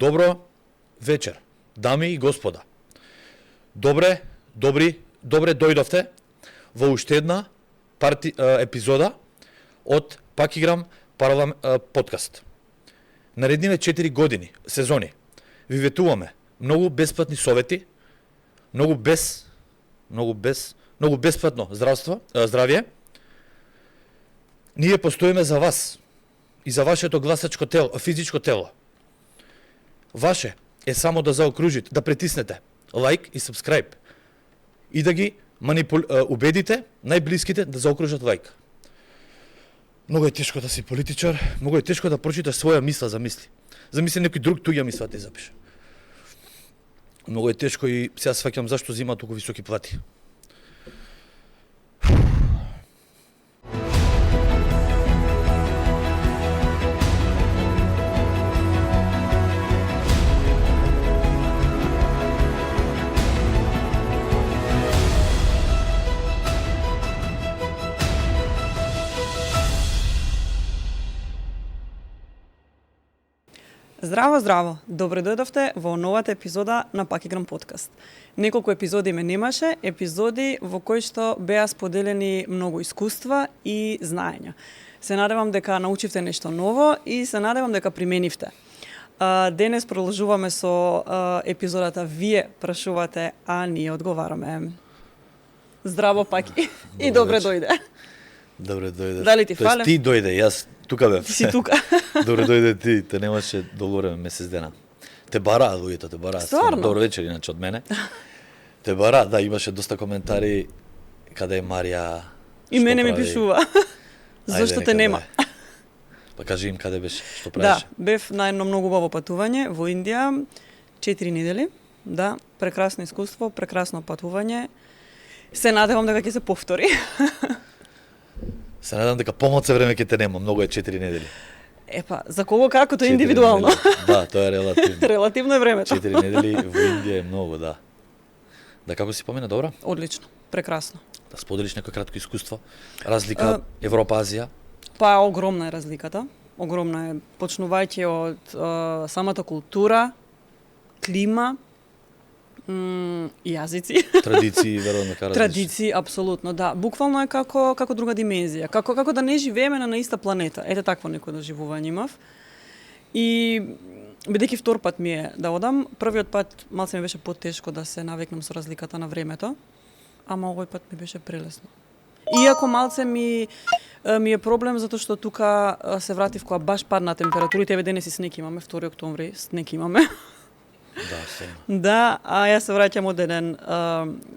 Добро вечер, дами и господа. Добре дојдовте во уште една епизода од Пак играм подкаст. Наредниве 4 години, сезони, ви ветуваме многу бесплатни совети, многу бесплатно здравје. Ние постоиме за вас и за вашето гласачко тело, физичко тело. Ваше е само да заокружите, да притиснете лайк и subscribe и да ги убедите најблиските да заокружат лайк. Многу е тешко да си политичар, многу е тешко да прочиташ своја мисла за мисли. Замисли некој друг туѓа мисла да ти запише. Многу е тешко и сега сваќам зашто зима толку високи плати. Здраво, здраво! Добре дојдовте во новата епизода на Пак играм подкаст. Неколку епизоди ме немаше, епизоди во кои што беа споделени многу искуства и знаења. Се надевам дека научивте нешто ново и се надевам дека применивте. Денес продолжуваме со епизодата Вие прашувате, а ние одговараме. Здраво, Паки! И добре дојде! Добре дојде. Дали ти фале? Ти дојде, јас тука бев. Ти си тука. Добре дојде ти, те немаше долго време, месец дена. Те бараа луѓето, те бараа. Стварно? Добро вечер иначе од мене. Те бараа, да, имаше доста коментари каде е Марија. И мене ми пишува. Зошто те нема? Па кажи им каде беше, што Да, правиш? бев на едно многу убаво патување во Индија, 4 недели. Да, прекрасно искуство, прекрасно патување. Се надевам дека ќе се повтори. Се надам дека помалце време ќе те нема, многу е 4 недели. Епа, за кого како, тоа е 4 индивидуално. недели. Да, тоа е релативно. Релативно е времето. 4 недели во Индија е многу, да. Да, како си помина, добро? Одлично, прекрасно. Да споделиш некој кратко искуство, разлика Европа-Азија. Па огромна е разликата. Огромна е, почнувајќи од самата култура, клима, јазици. Традиции, веројатно дека различни. Традиции, апсолутно, да. Буквално е како друга димензија. Како да не живееме на иста планета. Ете такво некој доживување имав. И бидејќи втор пат ми е да одам, првиот пат малце ми беше потешко да се навикнам со разликата на времето, ама овој пат ми беше прелесно. Иако малце ми е проблем затоа што тука се вратив кога баш падна температурите, еве денес и снег имаме, 2 октомври, снег имаме. Да, стварно. Да, а јас се враќам од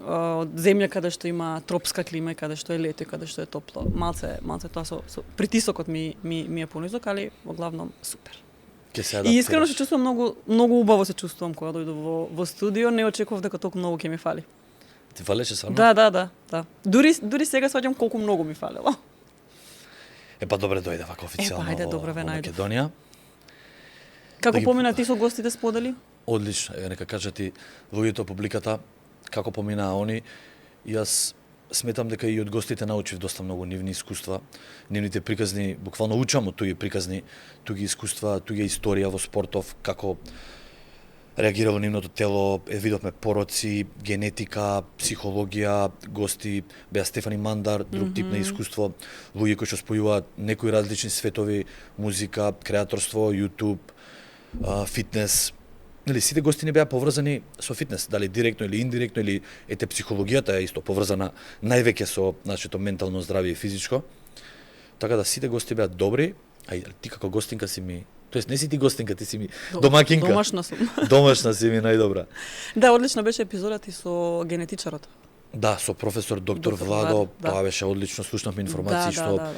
од земја каде што има тропска клима и каде што е лето и каде што е топло. Малце тоа со притисокот ми е понизок, али во главном супер. Ќе се И искрено адаптираш. се чувствувам многу убаво се чувствувам кога дојдов во студио, не очекував дека толку многу ќе ми фали. Ти фалеше само? Да. Дури сега сваќам колку многу ми фалело. Епа добре дојде вака официјално ајде, добре ве во најдов. Македонија. Како Да ги- помина ти со гостите сподели? Одлично, еве нека кажат и луѓето, публиката, како поминаа они. Јас сметам дека и од гостите научив доста многу нивни искуства, нивните приказни, буквално учам од туѓи приказни, туѓи искуства, туѓа историја во спортов, како реагирало нивното тело, видовме пороци, генетика, психологија, гости, беа Стефани Мандар, друг тип на искуство, луѓе кои што спојуваат некои различни светови, музика, креаторство, YouTube, фитнес. Нели, сите гости не беа поврзани со фитнес, дали директно или индиректно, или ете психологијата е исто поврзана највеќе со нашето ментално здравје и физичко. Така да сите гости беа добри, а и ти како гостинка си ми, тоест не си ти гостинка, ти си ми домакинка. Домашна сум. Домашна си ми најдобра. Да, одлично беше епизодата и со генетичарот. Да, со професор доктор Владо, да. тоа беше одлично, слушнавме информации што Да.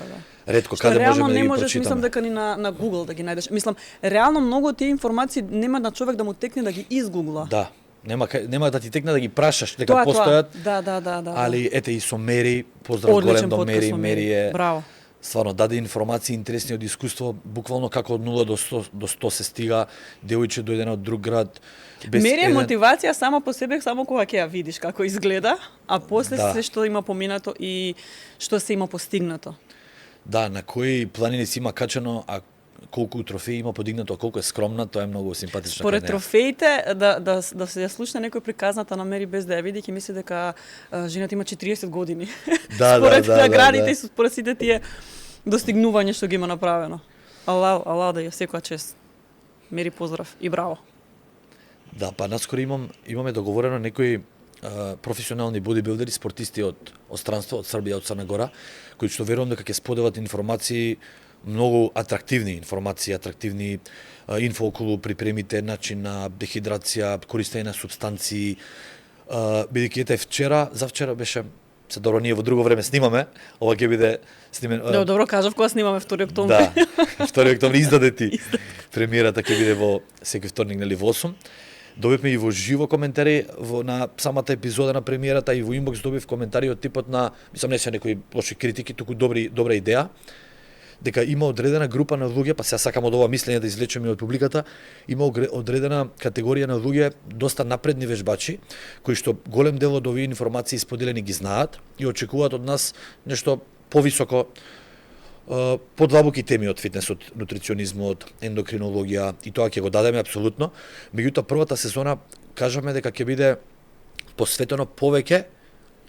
ретко Што каде реално можеме да не ги можеш, прочитаме. мислам дека ни на Google да ги најдеш. Мислам, реално многу од тие информации нема на човек да му текне да ги изгугла. Да, нема да ти текне да ги прашаш дека постојат. Да. Али ете и со Мери, поздрав голем Одличен до подкаст Мери, со Мери е Браво. стварно даде информации интересни од искуство, буквално како од 0 до 100 се стига, девојче дојде на од друг град. Мери е мотивација сама по себе, само кога ќе ја видиш како изгледа, а после Да. се што има поминато и што се има постигнато. Да, на кои планини си има качено, а колку трофеи има подигнато, а колку е скромна, тоа е многу симпатично. Според трофеите, да се ја слушна некој приказната намери без да ја види, ќе мисли дека жената има 40 години. Според наградите и според сите тие достигнувања што ги има направено. Аллах да ја секоја чест. Мери поздрав и браво. Да, па наскоро имаме договорено некои професионални бодибилдери, спортисти од странство, од Србија, од Црна Гора, кои што верувам дека ќе споделат информации, многу атрактивни информации, атрактивни инфо околу припремите, начин на дехидрација, користење на супстанции. Бидејќи ете завчера беше, се добро, ние во друго време снимаме, ова ќе биде снимен. Добро кажав кога снимаме 2 октомври. Да, 2 октомври издаде ти. Премиерата ќе биде во секој вторник, нели, во 8. Добивме и во живо коментари на самата епизода на премиерата и во инбокс добив коментари од типот на, мислам не се некои лоши критики, туку добра идеја, дека има одредена група на луѓе, па сега сакам од ова мислење да извлечеме од публиката, има одредена категорија на луѓе, доста напредни вежбачи, кои што голем дел од овие информации споделени ги знаат и очекуваат од нас нешто повисоко, подлабоки теми од фитнесот, нутриционизмот, ендокринологија, и тоа ќе го дадеме апсолутно. Меѓутоа првата сезона кажаме дека ќе биде посветено повеќе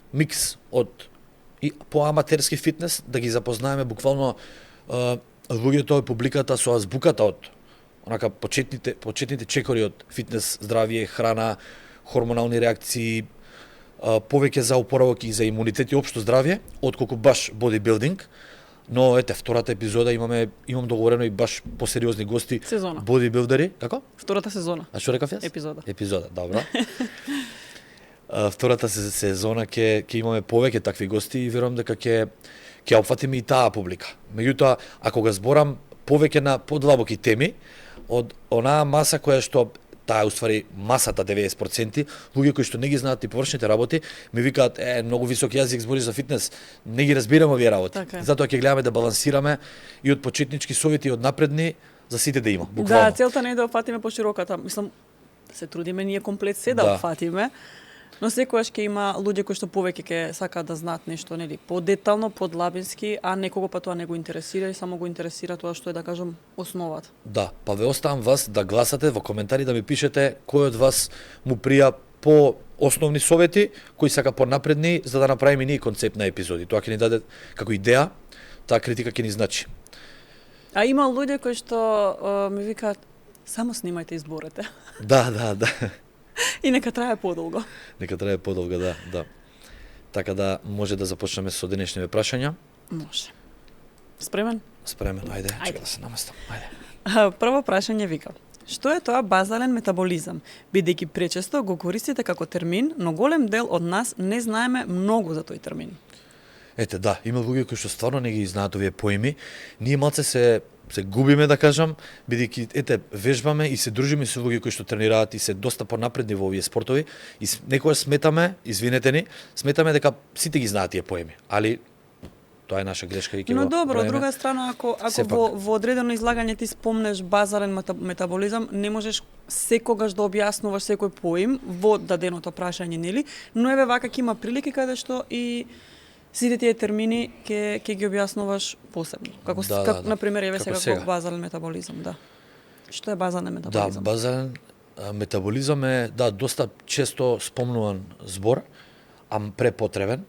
микс од и поаматерски фитнес, да ги запознаеме буквално луѓето и публиката со азбуката од онака почетните чекори од фитнес, здравје, храна, хормонални реакции, повеќе за опоравок и за имунитет и општо здравје, отколку баш бодибилдинг. Но ете, втората епизода имам договорено и баш посериозни гости, сезона. Бодибилдери, како? Втората сезона. А што рекав јас? Епизода, добро. Втората сезона ќе имаме повеќе такви гости и верувам дека ќе опфатиме и таа публика. Меѓутоа, ако го зборам повеќе на подлабоки теми од онаа маса која што таа е уствари масата 90%, луѓе кои што не ги знаат и површните работи, ми викаат многу висок јазик збори за фитнес, не ги разбирам овие работи. Така. Затоа ќе гледаме да балансираме и од почетнички совети и од напредни за сите да има, буквално. Да, целта не е да опфатиме пошироката, мислам, се трудиме ние комплет се да опфатиме, но секогаш ќе има луѓе кои што повеќе ќе сакаат да знаат нешто, нели, подетално, подлабински, а некого па тоа не го интересира и само го интересира тоа што е, да кажам, основата. Да, па ве оставам вас да гласате во коментари, да ми пишете кој од вас му прија по основни совети, кои сака понапредни, за да направиме ние концепт на епизоди. Тоа ќе ни даде како идеја, таа критика ќе ни значи. А има луѓе кои што ми викаат, само снимајте и изборете. Да. И нека трае подолго. Да. Така да може да започнеме со денешните прашања. Може. Спремен? Спремен, ајде. Чека да се наместам. Ајде. Прво прашање вика: што е тоа базален метаболизам? Бидејќи пречесто го користите како термин, но голем дел од нас не знаеме многу за тој термин. Ете, да, има луѓе кои што стварно не ги знаат овие поими. Ние малце се губиме, да кажам, бидејќи вежбаме и се дружиме со луѓе кои што тренираат и се доста понапредни во овие спортови и некогаш сметаме, извинете ни, сметаме дека сите ги знаат тие поеми, али тоа е наша грешка и ќе Но добро, од друга страна, ако во одредено излагање ти спомнеш базален метаболизам, не можеш секогаш да објаснуваш секој поим во даденото прашање, нели? Но еве вака ќе има прилики каде што и сите тие термини ќе ги објаснуваш посебно. Како на пример еве сега базален метаболизам, да. Што е базален метаболизам? Да, базален метаболизам е доста често спомнуван збор, а препотребен.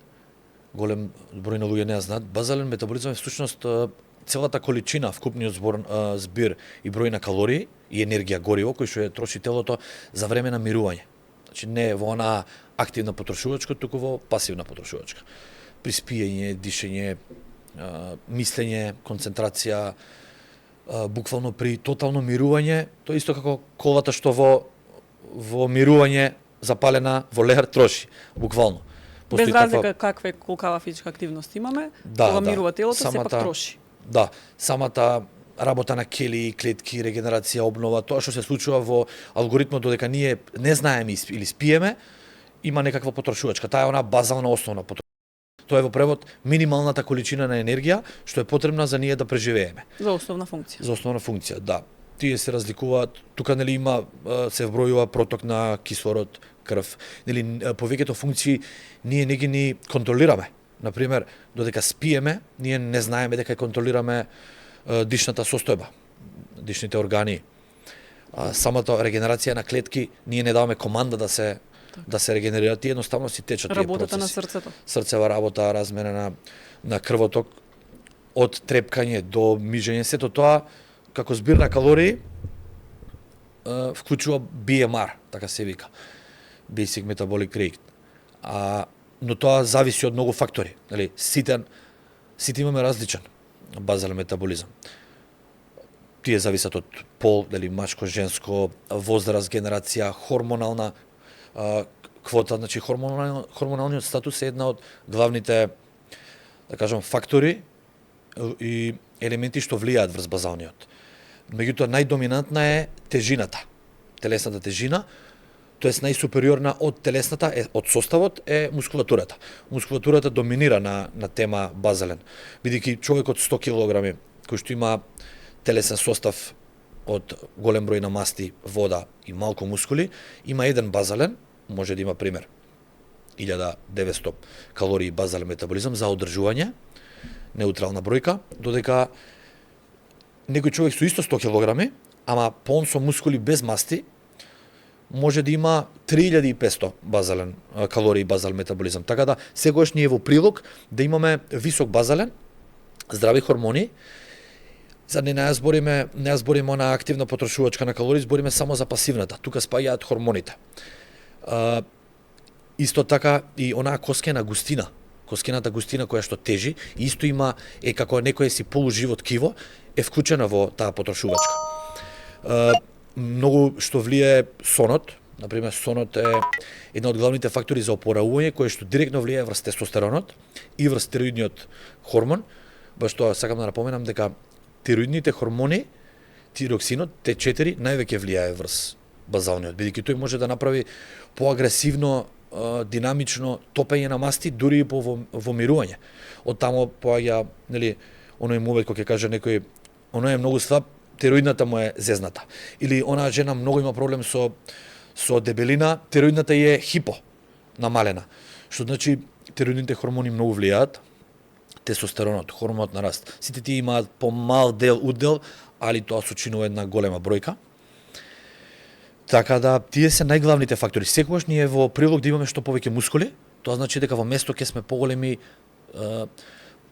Голем број на луѓе не ја знаат. Базален метаболизам е всушност целата количина, вкупниот збир и број на калории и енергија гориво кој што ја троши телото за време на мирување. Значи не во она активна потрошувачка, туку во пасивна потрошувачка. При спиење, дишење, мислење, концентрација, буквално при тотално мирување, тоа исто како колата што во мирување запалена во леар троши, буквално. Без разлика колкава физичка активност имаме, кога мирува телото, сепак троши. Да, самата работа на кели, клетки, регенерација, обнова, тоа што се случува во алгоритмот додека ние не знаеме или спиеме, има некаква потрошувачка. Таа е она базална основна потрошувачка. Тоа е во превод минималната количина на енергија што е потребна за ние да преживееме. За основна функција. За основна функција, да. Тие се разликуваат, тука нели има се вбројува проток на кислород, крв. Нели повеќето функции ние не ги контролираме. Например, додека спиеме, ние не знаеме дека контролираме дишната состојба. дишните органи, самата регенерација на клетки, ние не даваме команда да се регенерираат, и едноставно си течат тие процеси. Работата на срцето. Срцева работа, размена на крвоток, од трепкање до мижење, сето тоа како збир на калории вклучува BMR, така се вика, Basic Metabolic Rate. Но тоа зависи од многу фактори. Нели, сите имаме различен базален метаболизам. Тие зависат од пол, дали машко, женско, возраст, генерација, хормонална квота, значи хормоналниот статус е една од главните, да кажам, фактори и елементи што влијаат врз базалниот. Меѓутоа најдоминантна е тежината, телесната тежина, тоест најсупериорна од телесната, од составот е мускулатурата. Мускулатурата доминира на тема базален, бидејќи човек од 100 килограми кој што има телесен состав од голем број на масти, вода и малку мускули, има еден базален, може да има пример 1900 калории базален метаболизам за одржување, неутрална бројка, додека некој човек со исто 100 килограми, ама полн со мускули без масти, може да има 3500 базален калории базален метаболизам. Така да секогаш ние во прилог да имаме висок базален, здрави хормони. За не ја збориме на активна потрошувачка на калории, збориме само за пасивната. Тука спаѓаат хормоните. Исто така и онаа коскена густина, коскената густина која што тежи, исто има како некое си полуживо ткиво, е вклучена во таа потрошувачка. Многу што влијае сонот, например сонот е една од главните фактори за опоравување, кој што директно влијае врз тестостеронот и врз тироидниот хормон. Баш тоа сакам да напоменам дека тироидните хормони, тироксинот, Т4 највеќе влијае врз базалниот, бидејќи тој може да направи поагресивно, динамично топење на масти, дури и по вомирување. Од тамо поаѓа, нели, оној мувет кој ќе каже некој, оној е многу слаб, тироидната му е зезната. Или онаа жена многу има проблем со дебелина, тироидната е хипо намалена. Што значи тироидните хормони многу влијаат, тестостеронот, хормонот на раст. Сите тие имаат помал удел, али тоа сочинува една голема бројка. Така да, тие се најглавните фактори. Секогаш ние во прилог да имаме што повеќе мускули, тоа значи дека во место ќе сме поголеми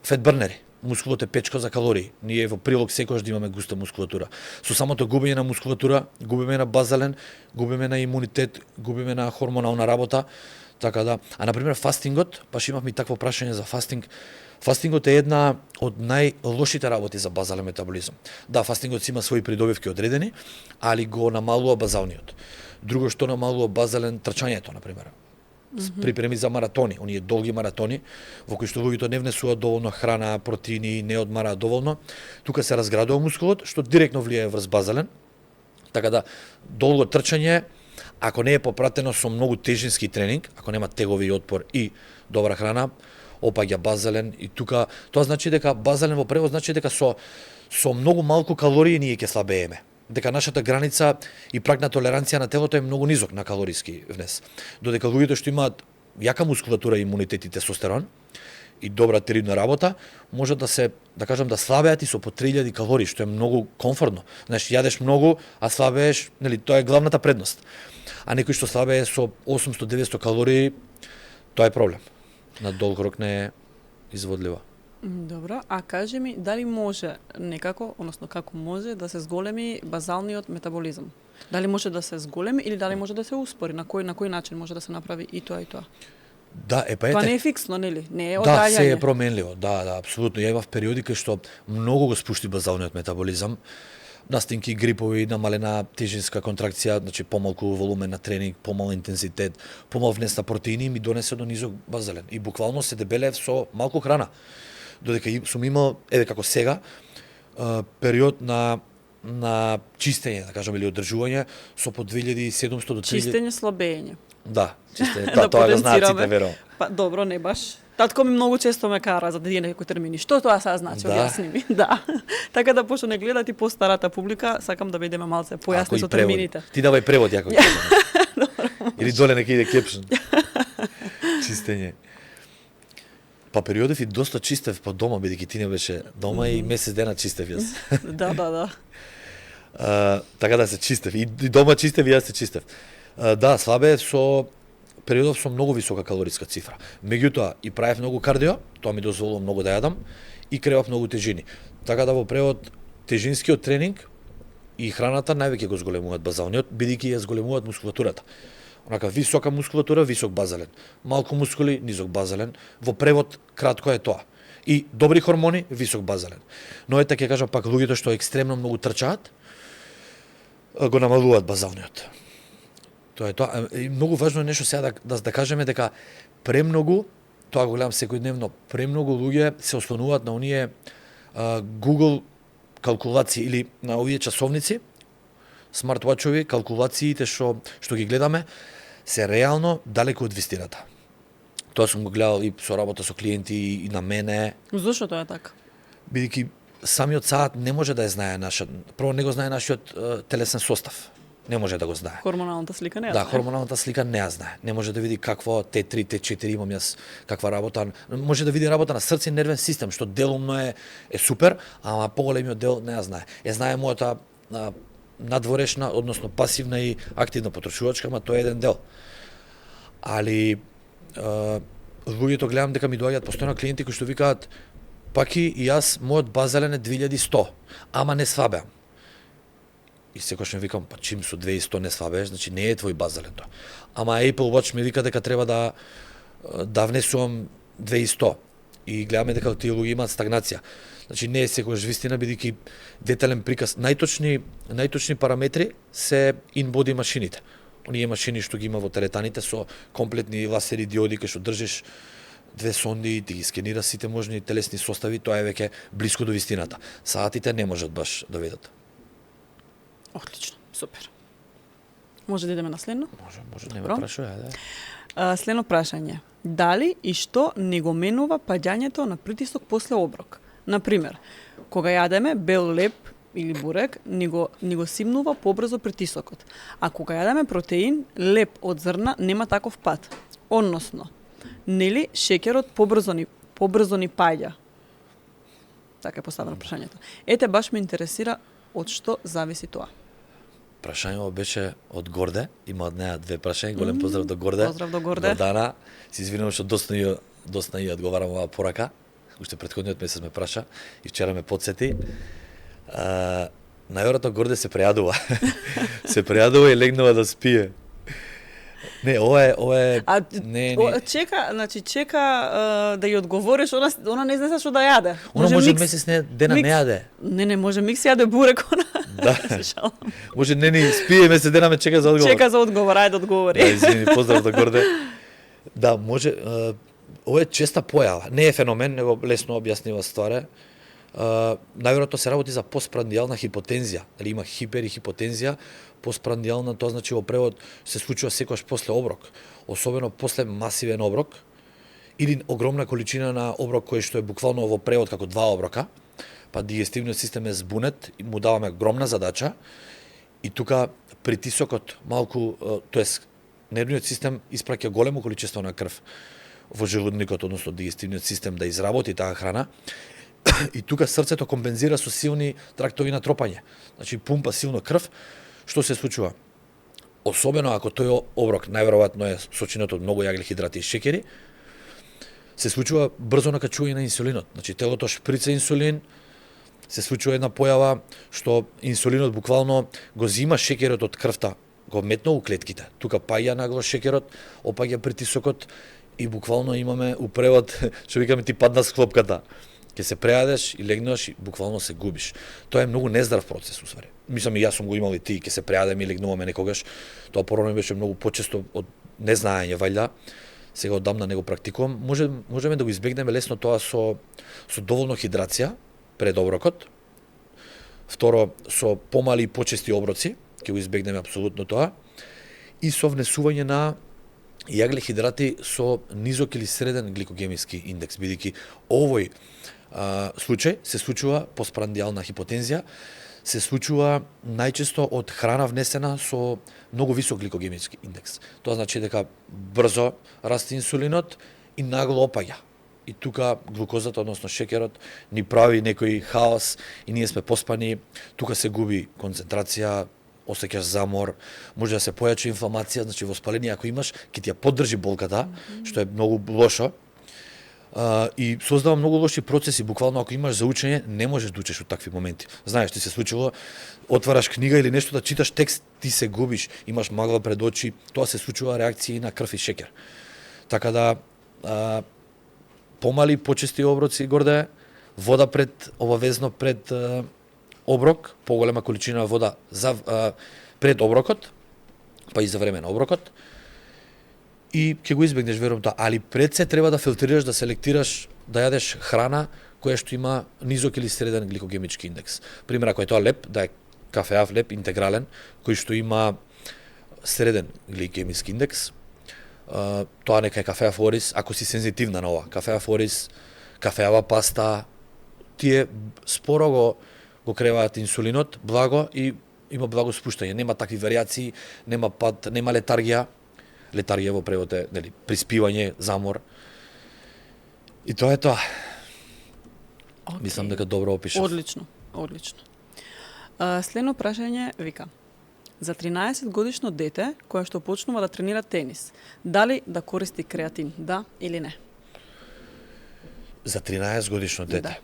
фетбрнери. Мускулот е печка за калории. Ние во прилог секогаш да имаме густа мускулатура. Со самото губење на мускулатура, губиме на базален, губиме на имунитет, губиме на хормонална работа. Така да, а например фастингот, баш имавме такво прашање за фастинг. Фастингот е една од најлошите работи за базален метаболизам. Да, фастингот си има своји придобивки одредени, али го намалува базалниот. Друго што намалува базален трчањето, например. Припреми за маратони, оние долги маратони, во кои што луѓето не внесуваат доволно храна, протеини, не одмараат доволно, тука се разградува мускулот, што директно влијае врз базален. Така да, долго трчање, ако не е попратено со многу тежински тренинг, ако нема тегови отпор и добра храна, опаѓа базален, и тука тоа значи дека базален во превод значи дека со многу малку калории ние ќе слабееме. Дека нашата граница и праг на толеранција на телото е многу низок на калориски внес. Додека луѓето што имаат јака мускулатура, имунитет и тестостерон и добра тироидна работа, може да се, да кажам, да слабеат и со по 3000 калории, што е многу комфортно. Значи јадеш многу, а слабееш, нели, тоа е главната предност. А некој што слабее со 800-900 калории, тоа е проблем. На долг рок не е изводлива. Добро, а кажи ми, дали може некако, односно како може да се зголеми базалниот метаболизам? Дали може да се зголеми или дали може да се успори? На кој начин може да се направи и тоа и тоа? Да, па Тоа не е фиксно, нели? Не е да, оддајање. се е променливо. Да, апсолутно. Ја имав периоди кај што многу го спушти базалниот метаболизам. Настинки, грипови, намалена тежинска контракција, значи помалку волумен на тренинг, помал интензитет, помал внес на протеини, ми донесе до низок базален. И буквално се дебелев со малку храна. Додека сум имал, како сега, период на чистење, да кажам, или одржување со по 2700 до 3000. Чистење, слабење. Да, чистење. Да, тоа го знаат сите, верувам. Па добро, не баш. Татко ми многу често ме кара за да дије некои термини. Што тоа сега значи? Да. Објасни ми. Да. Така да пошто не гледат и по старата публика, сакам да бидеме малце појасни со термините. Ти давај превод, јако. Или доле нека иде кепшн. Чистење. Па периодов и доста чистев по дома, бидејќи ти не беше дома и месец дена чистев јас. Да. Така да се чистев. И дома чистев и јас се чистев. Да, слабе со периодов со многу висока калориска цифра. Меѓутоа, и правев многу кардио, тоа ми дозволува многу да јадам, и кревав многу тежини. Така да во превод, тежинскиот тренинг и храната највеќе го зголемуваат базалниот, бидејќи ја зголемуваат мускулатурата. Онака висока мускулатура, висок базален. Малку мускули, низок базален. Во превод кратко е тоа. И добри хормони, висок базален. Но ете ќе кажам пак луѓето што екстремно многу трчаат, го намалуваат базалниот. Тоа е тоа. И многу важно е нешто сега да кажеме дека премногу, тоа го гледам секојдневно, премногу луѓе се ослонуваат на оние Google калкулации или на овие часовници, смарт-вачови, калкулациите што ги гледаме се реално далеку од вистината. Тоа сум го гледал и со работа со клиенти и на мене. Зошто тоа е така? Бидејќи самиот саат не може да ја знае прво не го знае нашиот телесен состав. Не може да го знае. Хормоналната слика не ја Да, знае. хормоналната слика не ја знае. Не може да види какво Т3, Т4 имам јас, каква работа. Може да види работа на срце и нервен систем, што делумно е супер, ама поголемиот дел не ја знае. Ја знае мојата надворешна, односно пасивна и активна потрошувачка, ама тоа е еден дел. Али луѓето гледам дека ми доаѓаат постојано клиенти кои што викаат паки и јас мојот базален е 2100, ама не свабеам. И секогаш ми викам, па чим со 2100 не свабееш, значи не е твој базален тоа. Ама Apple Watch ми вика дека треба да внесувам 2100. И гледаме дека тие луѓе имаат стагнација. Значи не е секогаш вистина, бидејќи детален приказ, најточни параметри се in-body машините. Оние машини што ги има во теретаните со комплетни ласери диоди кај што држиш две сонди и ти ги скенира сите можни телесни состави, тоа е веќе блиско до вистината. Саатите не можат баш да видат. Отлично, супер. Може да идеме на следно? Може, нема Добро. прашање, да. Следно прашање. Дали и што не го менува паѓањето на притисок после оброк? Например, кога јадеме бел леп или бурек, ни го симнува побрзо притисокот. А кога јадеме протеин, леп од зрна нема таков пат. Односно, нели шеќерот побрзо ни паѓа? Така е поставено прашањето. Ете, баш ме интересира од што зависи тоа. Прашањето беше од Горде, има од неа две прашања, голем поздрав до Горде. Поздрав до Горде. Гордана, се извинувам што доста ја одговарам оваа порака. Уште претходниот месец ме праша и вчера ме потсети. Најверојатно Горде се прејадува. се прејадува и легнува да спие. Не, ова е чека да ја одговориш, она не знае што да јаде. Она може месец дена не јаде. Не, може микс јаде бурек, она. Да. Може не ни спие месец дена ме чека за одговор. Чека за одговор, ајде одговори. Да, извини, поздрав до Горде. Да, може ова е честа појава. Не е феномен, него лесно објаснива ствар. Најверојатно се работи за постпрандијална хипотензија. Дали има хипер и хипотензија, постпрандијална, тоа значи во превод се случува секогаш после оброк, особено после масивен оброк или огромна количина на оброк кој што е буквално во превод како два оброка, па дигестивниот систем е збунет и му даваме огромна задача и тука притисокот малку, тоест нервниот систем испраќа големо количество на крв во желудникот, односно дигестивниот систем да изработи таа храна. И тука срцето компензира со силни трактови на тропање. Значи пумпа силно крв. Што се случува? Особено ако тој оброк најверојатно е сочинет од многу јаглехидрати и шеќери, се случува брзо накачување на инсулинот. Значи телото шприца инсулин, се случува една појава што инсулинот буквално го зима шеќерот од крвта, го метно у клетките. Тука паѓа нагло шеќерот, опаѓа притисокот и буквално имаме у превод, што викаме ти падна склопката. Ке се прејадеш и легнуваш и буквално се губиш. Тоа е многу нездрав процес, усвари. Мислам и јас сум го имал и ти, ке се прејадеме и легнуваме некогаш. Тоа порано беше многу почесто од незнаење, вајда. Сега одамна не го практикувам. Можеме да го избегнеме лесно тоа со доволно хидрација пред оброкот. Второ, со помали и почести оброци, ќе го избегнеме апсолутно тоа. И со внесување на јаглехидрати со низок или среден гликогемиски индекс, бидејќи овој случај се случува постпрандијална хипотензија, се случува најчесто од храна внесена со многу висок гликогемиски индекс. Тоа значи дека брзо расте инсулинот и нагло опаѓа. и тука глукозата, односно шеќерот, ни прави некој хаос и ние сме поспани, тука се губи концентрација, осеќаш замор, може да се појачи инфламација, значи воспаление ако имаш, ќе ти ја поддржи болката, што е многу лошо. И создава многу лоши процеси, буквално ако имаш за учење, не можеш да учиш од такви моменти. Знаеш, ти се случило, отвараш книга или нешто да читаш текст, ти се губиш, имаш магла пред очи, тоа се случува реакција и на крв и шеќер. Така да, помали, почести оброци горде, вода обавезно пред оброк, поголема количина вода пред оброкот, па и за време на оброкот, и ќе го избегнеш верувам тоа, али пред се треба да филтрираш, да селектираш, да јадеш храна која што има низок или среден гликогемички индекс. Пример, ако е тоа леп, да е кафеав леп интегрален, кој што има среден гликемиски индекс, тоа нека е кафеав орис, ако си сензитивна на ова, кафеав орис, кафеава паста, тие споро го креваат инсулинот, благо и има благо спуштање, нема такви варијации, нема пад, нема летаргија во превод е, нели, приспивање, замор. И тоа е тоа. Okay. Мислам дека добро опишав. Одлично. Следно прашање вика: за 13 годишно дете кое што почнува да тренира тенис, дали да користи креатин, да или не? За 13 годишно дете? Да.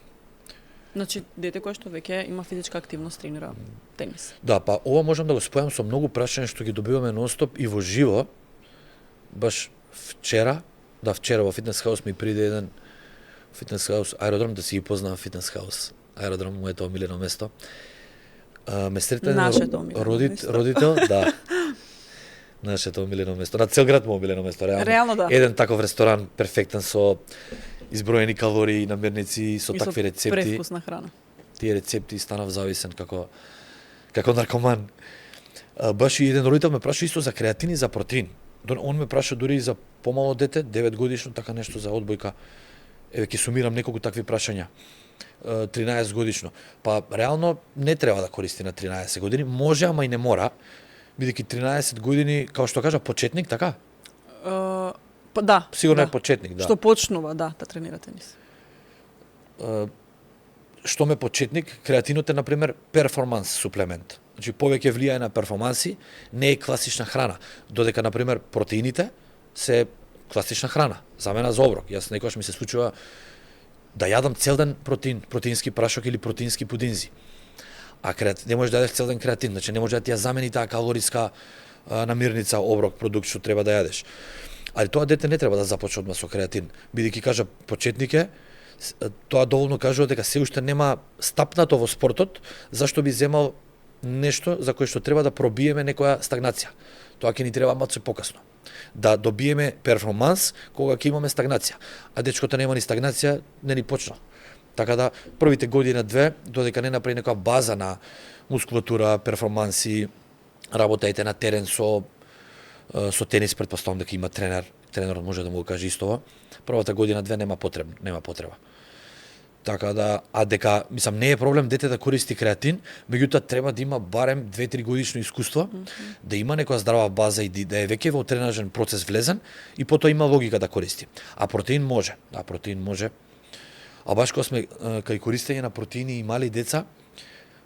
Значи, дете кое што веќе има физичка активност, тренира тенис. Да, па ова можам да го спојам со многу прашања што ги добиваме нонстоп и во живо. Баш вчера во фитнес хаус ми приде еден фитнес хаус, аеродром, да си ги познавам фитнес хаус. Аеродром, моето омилено место. Ме сретна родител, да. Нашето омилено место. На цел град му омилено место, Реално да. Еден таков ресторан перфектен со изброени калории, намирници, со такви рецепти. И со превкусна храна. Тие рецепти станав зависен како наркоман. Баш и еден родител ме праша исто за креатин и за протеин. Он ме праша дури и за помало дете, 9 годишно, така нешто за одбојка. Еве ќе сумирам неколку такви прашања. 13 годишно. Па реално не треба да користи на 13 години, може, ама и не мора, бидејќи 13 години, како што кажа, почетник, така? Да. Сигурно да. е почетник, да. Што почнува, да тренира тенис. Што ме почетник, креатинот е, например, перформанс суплемент. Значи, повеќе влијае на перформанси, не е класична храна. Додека, например, протеините се класична храна. За мене за оброк. Јас некогаш ми се случува да јадам цел ден протеински прашок или протеински пудинзи. А не можеш да јадеш цел ден креатин, значи не може да ти ја замени таа калориска намирница, оброк, продукт што треба да јадеш. Али тоа дете не треба да започне одма со креатин, бидејќи кажа почетник е, тоа доволно кажува дека се уште нема стапнато во спортот, зашто би земал нешто за кое што треба да пробиеме некоја стагнација. Тоа ќе ни треба малку покасно. Да добиеме перформанс кога ќе имаме стагнација. А дечкото нема ни стагнација, не ни почнал. Така да првите година-две, додека не направи некоја база на мускулатура, перформанси, работајте на терен со тенис, претпоставам дека има тренер, тренерот може да му го каже истова. Првата година-две нема потреба. Така да, а дека, мислам, не е проблем дете да користи креатин, меѓутоа треба да има барем 2-3 годишно искуство, да има некоја здрава база и да е веќе во тренажен процес влезен и потоа има логика да користи. А протеин може. А баш кога сме кај користење на протеини и мали деца,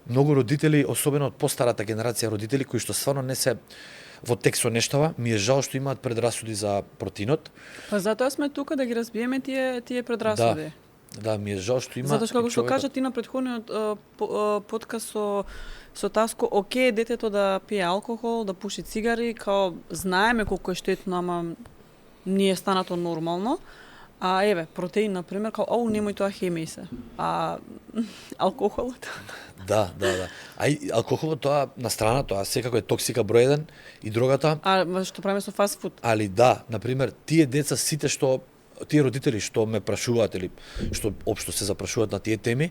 многу родители, особено од постарата генерација родители кои што стварно не се во текст со нештава, ми е жал што имаат предрасуди за протеинот. Па затоа сме тука да ги разбиеме тие предрасуди. Да, ми е жал што има. Затоа како што кажа ти на претходниот подкаст со Таско, окей, детето да пие алкохол, да пуши цигари, као знаеме колку е штетно, ама не е станато нормално. А еве, протеин, например, као, немој тоа хемеј се. А алкохолот? Да. А и алкохолот тоа на страна, тоа секако е токсика број 1 и другата. А што правиме со фастфуд? Али да, например, тие деца сите што тие родители што ме прашуваат или што општо се запрашуваат на тие теми,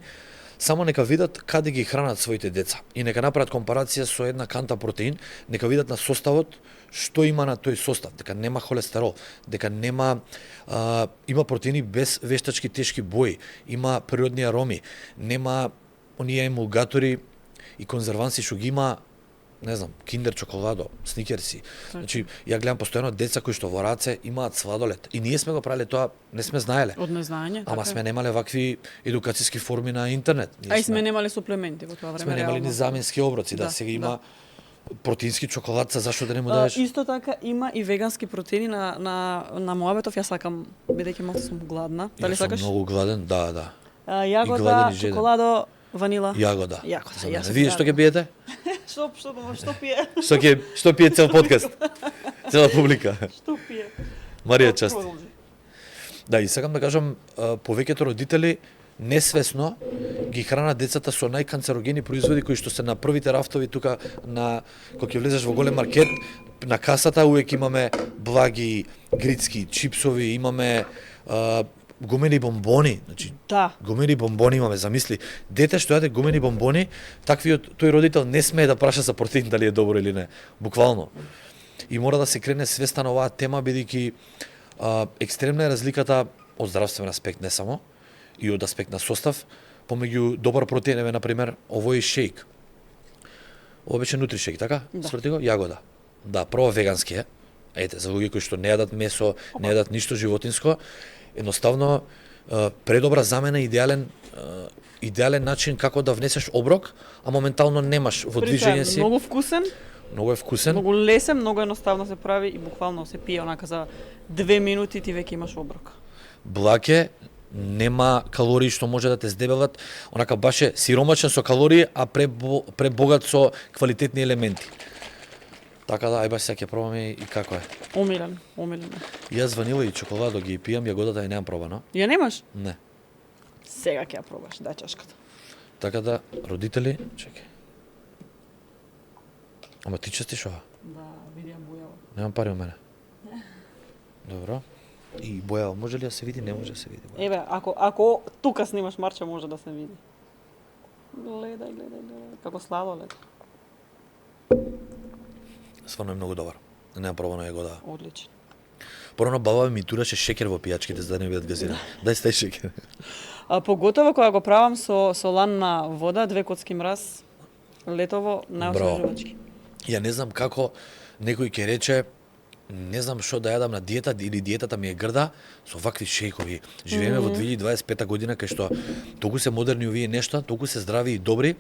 само нека видат каде ги хранат своите деца и нека направат компарација со една канта протеин, нека видат на составот што има на тој состав, дека нема холестерол, дека нема има протеини без вештачки тешки бои, има природни ароми, нема оние емулгатори и конзерванси што ги има не знам, киндер чоколадо, сникерси. Значи, ја гледам постојано деца кои што во раце имаат сладолед. И ние сме го правеле тоа, не сме знаеле. Од незнање. Ама така е. сме немале вакви едукациски форми на интернет. А и сме немале суплементи во тоа време. Сме немали реално. ни заменски оброци, да, сега има протеински чоколадца, зашто да не му дадеш? Исто така има и вегански протеини на Моабетов. Јас сакам, бидејќи малку сум гладна. Дали Јас сум сакаш? многу гладен, да. Јагода, гладен и жеден. чоколадо, ванила. Јагода. Јагода, За јас мене. се Вие што ќе пиете? Што пие? Што пие цел подкаст? Цела публика. Што пие? Марија част. Да, и сакам да кажам, повеќето родители несвесно ги хранат децата со најканцерогени производи кои што се на првите рафтови тука на кога ќе влезеш во голем маркет, на касата увек имаме благи, грицки, чипсови, имаме гумени бомбони, значи Да. гумени бомбони имаме, замисли. Дете што јаде гумени бомбони, таквиот тој родител не смее да праша за протеин дали е добро или не, буквално. И мора да се крене свеста на оваа тема бидејќи екстремна е разликата од здравствен аспект не само, и од аспект на состав, помеѓу добар протеин, еве на пример, овој шејк. Ово беше нутри шејк, така? Да. Сврти го? Јагода. Да, прво вегански е. Ете, за луѓе кои што не јадат месо, не јадат ништо животинско, едноставно предобра замена, идеален начин како да внесеш оброк, а моментално немаш во движење си. Многу вкусен, Многу е вкусен. многу лесен, многу едноставно се прави и буквално се пие онака за 2 минути ти веќе имаш оброк. Благ е, нема калории што може да те здебелат, онака баш е сиромачен со калории, а пребогат со квалитетни елементи. Така да, ај баш сега ќе пробаме и како е. Омилен. Јас ванила и чоколадо ги пијам, јагодата ја немам пробано. Ја немаш? Не. Сега ќе ја пробаш, дај чашката. Така да, родители, чекај. Ама ти честиш ова? Да, видиам бојава. Немам пари у мене. Добро. И бојава, може ли да се види? Не може да се види. Еве, ако тука снимаш Марча може да се види. Гледај. Како сладолед. Стварно е многу добар. Немам пробано јагода. Одличен. Порано баба ми тураше шекер во пијачките за да не бидат газирани. Дај стај шекер. А поготово кога го правам со ланна вода, 2 коцки мраз, летово, најосвежувачки. Ја не знам како некој ќе рече, не знам што да јадам на диета или диетата ми е грда со вакви шејкови. Живееме во 2025 година кај што толку се модерни овие нешта, толку се здрави и добри,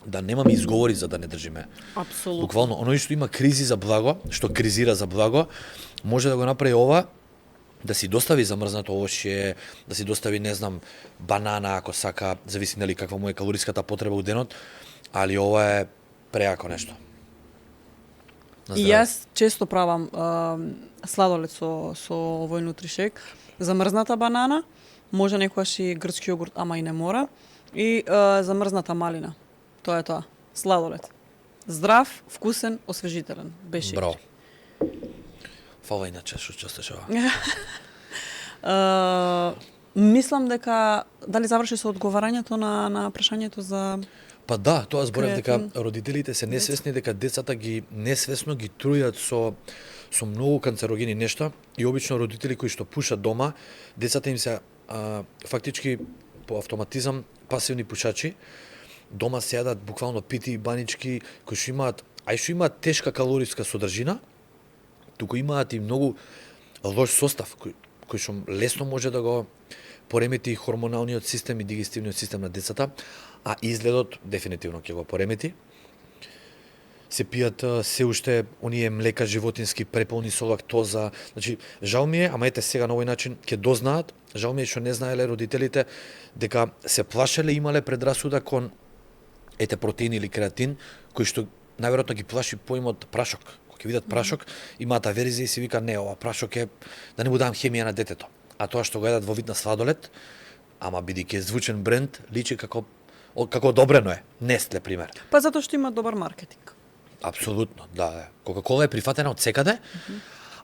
да немаме изговори за да не држиме. Апсолутно. Буквално, оној што има кризи за благо, што кризира за благо, може да го направи ова, да си достави замрзнато овошје, да си достави, не знам, банана ако сака, зависи нели каква му е калориската потреба у денот, али ова е преако нешто. На И здраве. јас често правам сладолед со овој нутришек, замрзната банана, може некогаш и грчки јогурт, ама и не мора, и замрзната малина. Тоа е тоа. Сладолед. Здрав, вкусен, освежителен. Без шеќер. Браво. Фала иначе што честиш ова. Мислам дека дали заврши со одговарањето на прашањето за Па да, тоа зборев дека Креатин. родителите се несвесни дека децата ги несвесно ги трујат со многу канцерогени нешта и обично родители кои што пушат дома, децата им се фактички по автоматизам пасивни пушачи. Дома се јадат буквално пити и банички кои што имаат, што имаат тешка калориска содржина, туку имаат и многу лош состав кој што лесно може да го поремети хормоналниот систем и дигестивниот систем на децата, а изгледот дефинитивно ќе го поремети. Се пијат се уште оние млека животински преполни со лактоза. Значи, жал ми е, ама ете сега на овој начин ќе дознаат, жал ми е што не знаеле родителите дека се плашеле, имале предрасуда кон ете протеин или креатин, кој што најверојатно ги плаши поимот прашок. Кога ќе видат прашок, имаат аверзија и си вика не, ова прашок е да не му дам хемија на детето. А тоа што го јадат во вид на сладолед, ама бидејќи е звучен бренд, личи како одобрено е. Нестле пример. Па затоа што има добар маркетинг. Апсолутно, да. Кока-кола е прифатена од секаде,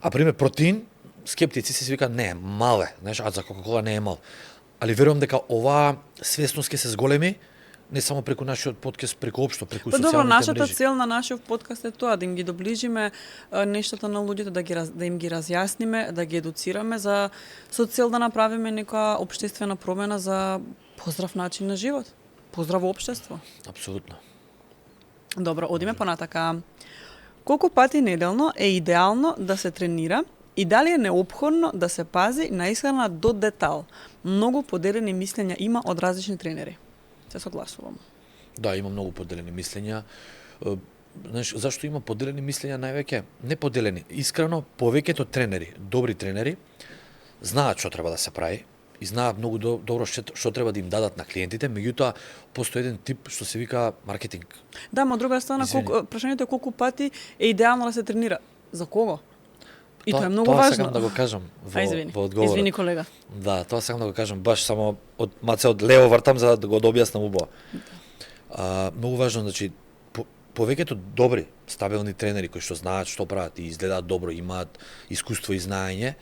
а пример протеин, скептици се вика не, мал е, знаеш, а за Кока-кола не е мал. Али верувам дека оваа свесност ќе се зголеми не само преку нашиот подкаст, преку општо, преку Па социјалните добро, нашата мрежи. цел на нашиот подкаст е тоа, да им ги доближиме нештата на луѓето, да им ги разјасниме, да ги едуцираме со цел да направиме нека општествена промена за поздрав начин на живот, поздраво општество. Апсолутно. Добро, одиме понатака. Колку пати неделно е идеално да се тренира и дали е неопходно да се пази на исхрана до детал? Многу поделени мислења има од различни тренери. Се согласувам. Да, има многу поделени мислења. Знаеш, зашто има поделени мислења највеќе? Не поделени. Искрено, повеќето тренери, добри тренери, знаат што треба да се прави и знаат многу добро што треба да им дадат на клиентите, меѓутоа постои еден тип што се вика маркетинг. Да, ма од друга страна, прашањето е колку пати е идеално да се тренира. За кого? И тоа е многу Тоа важно. сакам да го кажам во одговорот. Извини, колега. Да, тоа сакам да го кажам баш само од маце од лево вртам за да го објаснам убаво. Многу важно, значи, повеќето добри, стабилни тренери кои што знаат што прават и изгледаат добро, имаат искуство и знаење,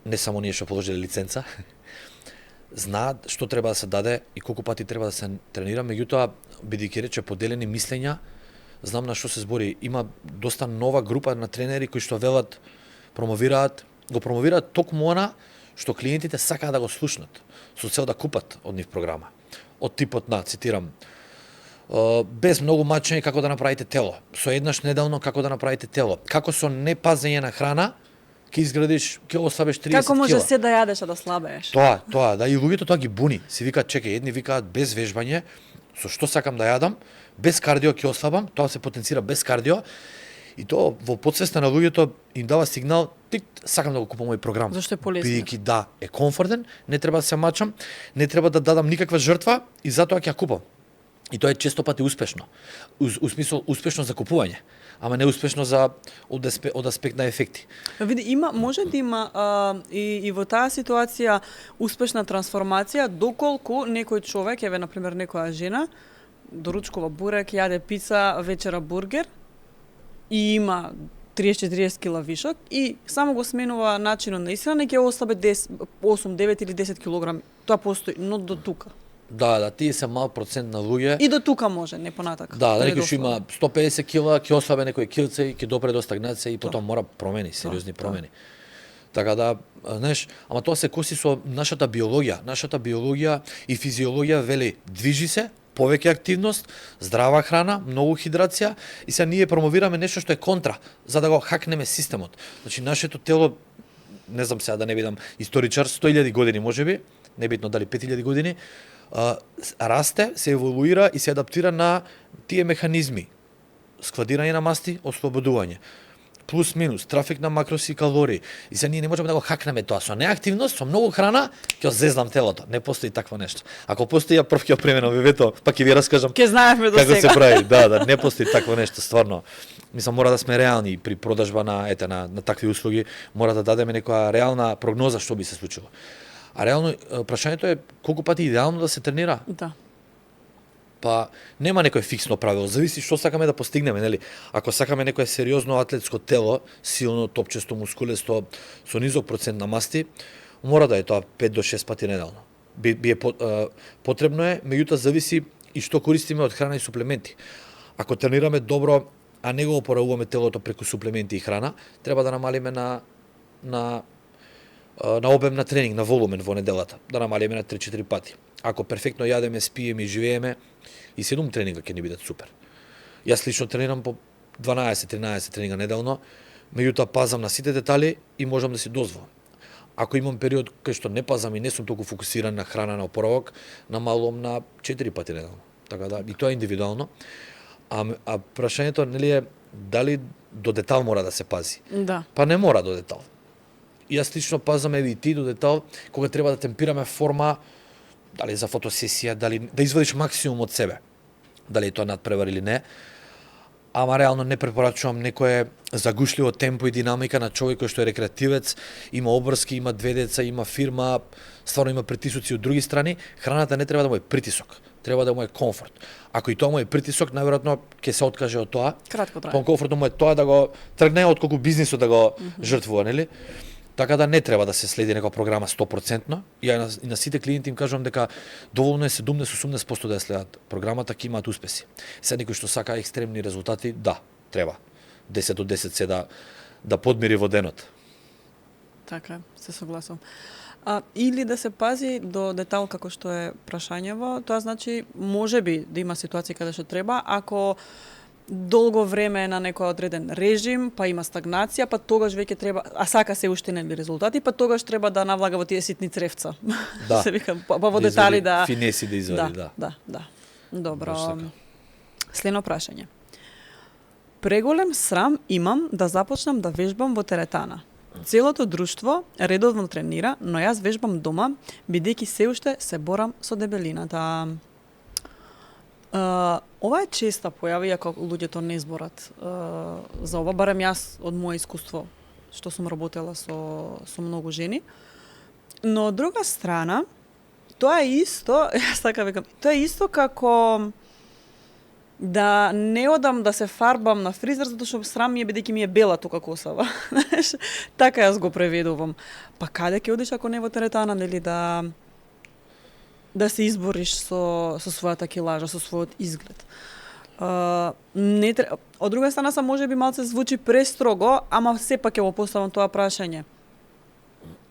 не само ние што положиле лиценца, знаат што треба да се даде и колку пати треба да се тренира, меѓутоа, бидејќи рече поделени мислења, знам на што се збори. Има доста нова група на тренери кои што велат, го промовираат токму она што клиентите сакаат да го слушнат, со цел да купат од нив програма. Од типот на, цитирам, без многу мачење како да направите тело, со еднаш неделно како да направите тело, како со непазење на храна ќе изградиш, ќе ослабеш 30 кила. Како може се да јадеш, а да слабееш? Тоа, да, и луѓето тоа ги буни. Си викаат, чекај, едни викаат без вежбање, со што сакам да јадам, без кардио ќе ослабам, тоа се потенцира без кардио, и тоа во подсвеста на луѓето им дава сигнал, тик, сакам да го купам овој програм. Зашто е полесно? Бидејќи да, е комфортен, не треба да се мачам, не треба да дадам никаква жртва и затоа ќе ја купам. И тоа е често пати успешно. У смисол успешно за купување, ама не успешно за од аспект на ефекти. Види, може да има и во таа ситуација успешна трансформација доколку некој човек, еве на пример некоја жена, доручкува бурек, јаде пица, вечера бургер и има 30-40 кила вишок и само го сменува начинот на исхрана и ќе ослабе 8, 9 или 10 килограми. Тоа постои, но до тука. Да, тие се мал процент на луѓе. И до тука може, не понатака. Да, некој што има 150 кила, ќе ослабе некој килце и ќе допре до стагнација и потом мора промени, сериозни промени. Така да, знаеш, ама тоа се коси со нашата биологија. Нашата биологија и физиологија вели движи се, повеќе активност, здрава храна, многу хидрација и се ние промовираме нешто што е контра, за да го хакнеме системот. Значи нашето тело, не знам сега да не бидам историчар, 100.000 години можеби, небитно дали 5.000 години, расте, се еволуира и се адаптира на тие механизми. Складирање на масти, ослободување. Плюс минус, трафик на макроси и калории. И се ние не можеме да го хакнеме тоа. Со неактивност, со многу храна, ќе зезнам телото. Не постои такво нешто. Ако постои, ја прв ќе пременам вето, па ќе ви раскажам Ке знаевме до како сега. се прави. Да, не постои такво нешто, стварно. Мислам, мора да сме реални при продажба на такви услуги, мора да дадеме некоја реална прогноза што би се случило. А реално, прашањето е колку пати идеално да се тренира? Да. Па нема некој фиксно правило, зависи што сакаме да постигнеме, нели? Ако сакаме некое сериозно атлетско тело, силно, топчесто, мускулесто, со низок процент на масти, мора да е тоа 5 до 6 пати неделно. Потребно е, меѓутоа зависи и што користиме од храна и суплементи. Ако тренираме добро, а не го опоравуваме телото преку суплементи и храна, треба да намалиме на обем на тренинг, на волумен во неделата, да намалиме на 3-4 пати. Ако перфектно јадеме, спиеме и живееме, и 7 тренинга ќе ни бидат супер. Јас лично тренирам по 12-13 тренинга неделно, меѓутоа пазам на сите детали и можам да си дозволам. Ако имам период кај што не пазам и не сум толку фокусиран на храна, на опоравок, намалувам на 4 пати неделно. Така да, и тоа е индивидуално. А прашањето нели е дали до детал мора да се пази? Да. Па не мора до детал. Јас лично пазам и ти до детал кога треба да темпираме форма, дали за фотосесија, дали да извадиш максимум од себе. Дали е тоа надпревар или не. Ама реално не препорачувам некое загушливо темпо и динамика на човек кој што е рекреативец, има обврски, има 2 деца, има фирма, стварно има притисоци од други страни. Храната не треба да му е притисок, треба да му е комфорт. Ако и тоа му е притисок, најверојатно ќе се откаже од тоа. Кратко трае. По-комфортно му е тоа да го тргне отколку бизнисот да го жртвува, нели? Така да не треба да се следи некоја програма 100%. Ја и на сите клиенти им кажувам дека доволно е 70-80% да ја следат програмата, ќе имаат успеси. Се некој што сака екстремни резултати, да, треба. 10 од 10 се да подмири во денот. Така, се согласувам. Или да се пази до детал како што е прашањево, тоа значи можеби да има ситуации каде што треба, ако долго време е на некој одреден режим, па има стагнација, па тогаш веќе треба, а сака се уште нели резултати, па тогаш треба да навлага во тие ситни цревца. Да. Се вика, па во Да детали извади да. финеси да извади, да. Да. Добро. Баш така. Следно прашање. Преголем срам имам да започнам да вежбам во теретана. Целото друштво редовно тренира, но јас вежбам дома, бидејќи се уште се борам со дебелината. Ова е честа појава, иако луѓето не зборат за ова, барем јас од моје искуство, што сум работела со многу жени. Но од друга страна, тоа е исто, јас така викам, тоа е исто како да не одам да се фарбам на фризер затоа што срам ми е бидејќи ми е бела тука косава. Знаеш, така јас го преведувам. Па каде ќе одиш ако не во теретана, нели да се избориш со својата килажа, со својот изглед. Од друга страна са можеби малце звучи престрого, ама сепак ќе го поставам тоа прашање.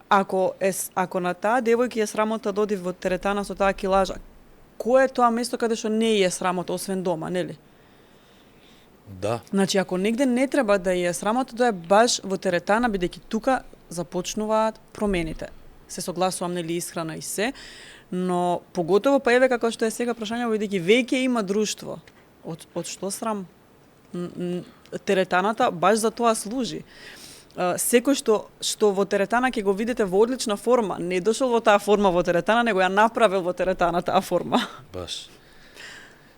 Ако на таа девојка е срамота да оди во теретана со таа килажа, кој е тоа место каде што не е срамота освен дома, нели? Да. Значи, ако негде не треба да е срамота, тоа е баш во теретана, бидејќи тука започнуваат промените. Се согласувам, нели, исхрана и се, но поготово па еве како што е сега прашање, бидејќи веќе има друштво. Од што срам? Теретаната баш за тоа служи. Секој што во теретана ќе го видите во одлична форма, не дошол во таа форма во теретана, него ја направил во теретана таа форма. Баш.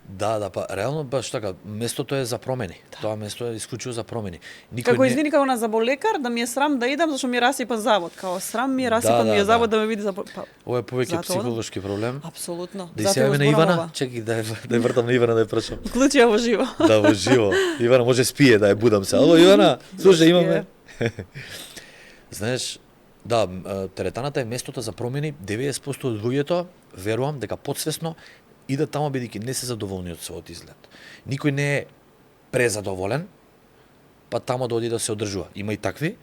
Да, па реално баш така, местото е за промени. Да. Тоа место е исклучиво за промени. Како извини како на заболекар, да ми е срам да идам зашто ми е расипан завод. Као срам ми е расипан ми е завод да ме види за Ова е повеќе психолошки проблем. Апсолутно. Да се јавиме на Ивана, чекај да ја вртам на Ивана да ја прашам. Вклучија во живо. Да, во живо. Ивана може спие да ја будам се. Ало Ивана, слушај, имаме. Знаеш, да, теретаната е местото за промени. 90% од луѓето верувам дека потсвесно идат тамо бидејќи не се задоволни од својот изглед. Никој не е презадоволен, па тамо да оди да се одржува. Има и такви,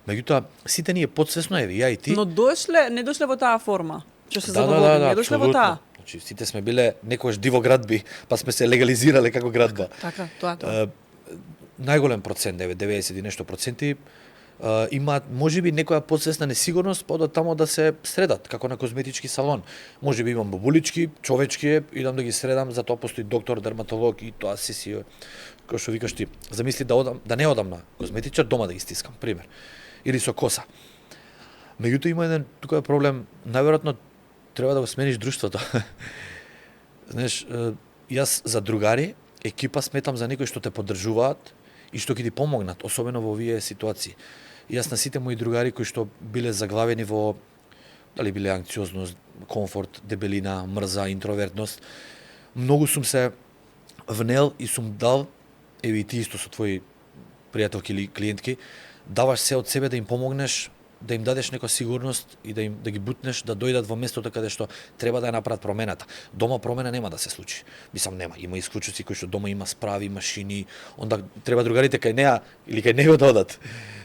меѓутоа сите ние потсвесно, еве ја и ти. Но не дошле во таа форма. Што се задоволни, не дошле во таа. Значи сите сме биле некојаш диво градби, па сме се легализирале како градба. Така, тоа. Најголем процент, 90 и нешто проценти, имаат можеби некоја подсвесна несигурност па одат тамо да се средат, како на козметички салон. Можеби имам бабулички, човечки, идам да ги средам, затоа постои доктор, дерматолог и тоа си кој што викаш ти. Замисли да не одам на козметичар, дома да ги стискам, пример. Или со коса. Меѓутоа има еден тука проблем, најверојатно треба да го смениш друштвото. Знаеш, јас за другари, екипа сметам за некои што те поддржуваат и што ќе ти помогнат, особено во овие ситуации. Јас на сите мои другари кои што биле заглавени во дали биле анксиозност, комфорт, дебелина, мрза, интровертност, многу сум се внел и сум дал, еве и ти исто со твои пријателки или клиентки, даваш се од себе да им помогнеш, да им дадеш некоја сигурност и да ги бутнеш да дојдат во местото каде што треба да ја направат промената. Дома промена нема да се случи. Мислам нема, има исклучоци кои што дома има справи, машини, онда треба другарите кај неа или кај него да одат.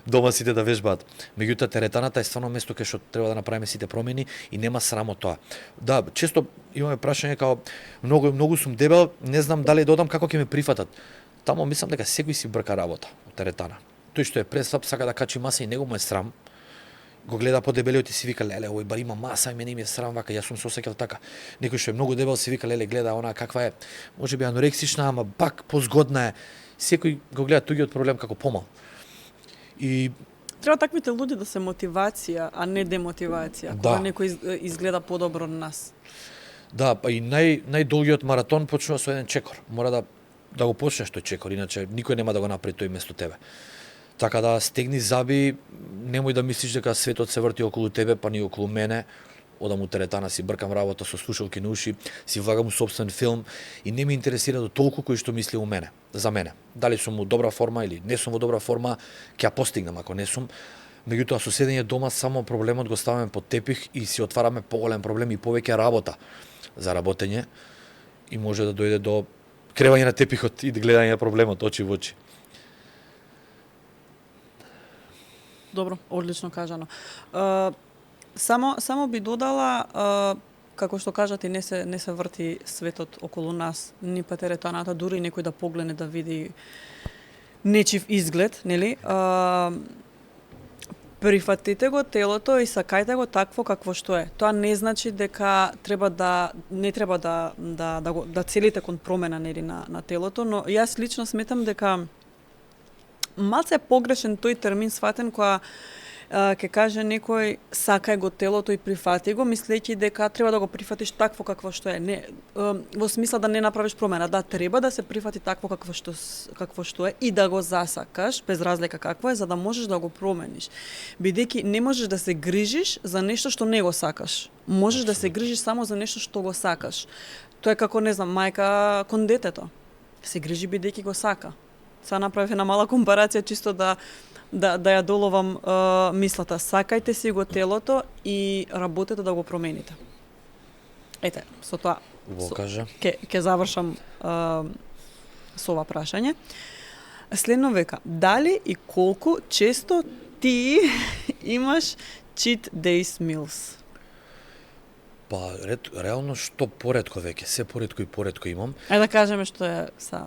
Дома сите да вежбаат. Меѓутоа теретаната е стварно место кај што треба да направиме сите промени и нема срам од тоа. Да, често имаме прашање као многу сум дебел, не знам дали да одам, како ќе ме прифатат. Тамо мислам дека секој си брка работа од теретана. Тој што е преслаб сака да качи маса и него му е срам. Го гледа по-дебелиот и си вика, леле, овој бар има маса, и мене ми е срам, вака, јас сум се осеќал така. Некој што е многу дебел си вика, леле, гледа она каква е, можеби анорексична, ама пак позгодна е. Секој го гледа туѓиот проблем како помал. И треба таквите луѓе да се мотивација, а не демотивација, кога некој изгледа подобро од нас. Да, па и најдолгиот маратон почнува со еден чекор. Мора да го почнеш тој чекор, иначе никој нема да го направи тој место тебе. Така да стегни заби, немој да мислиш дека светот се врти околу тебе, па ни околу мене. Одам у теретана, си бркам работа со слушалки на уши, си влагам у собствен филм и не ме интересира до толку кој што мисли у мене, за мене. Дали сум у добра форма или не сум во добра форма, ќе ја постигнам ако не сум. Меѓутоа со седење дома само проблемот го ставаме под тепих и си отвараме поголем проблем и повеќе работа за работење и може да дојде до кревање на тепихот и гледање на проблемот очи во очи. Добро, одлично кажано. Само би додала, како што кажати, не се врти светот околу нас, ни патеретоната, дури некој да погледне да види нечив изглед, нели? Прифатете го телото и сакајте го такво какво што е. Тоа не значи дека не треба да целите кон промена, нели, на телото, но јас лично сметам дека малце е погрешен тој термин сватен кога ќе каже некој сакај го телото и прифати го, мислејќи дека треба да го прифатиш такво какво што е. Не, во смисла да не направиш промена, да треба да се прифати такво какво што е и да го засакаш, без разлика какво е, за да можеш да го промениш. Бидејќи не можеш да се грижиш за нешто што не го сакаш. Можеш да се грижиш само за нешто што го сакаш. Тоа е како, не знам, мајка кон детето. Се грижи бидејќи го сака. Сега направив една мала компарација чисто да ја доловам мислата. Сакајте си го телото и работете да го промените. Ете, со тоа ќе завршам со ова прашање. Следно века, дали и колку често ти имаш cheat days meals? Па, реално што поретко веќе, се поретко и поретко имам. Да кажеме што е са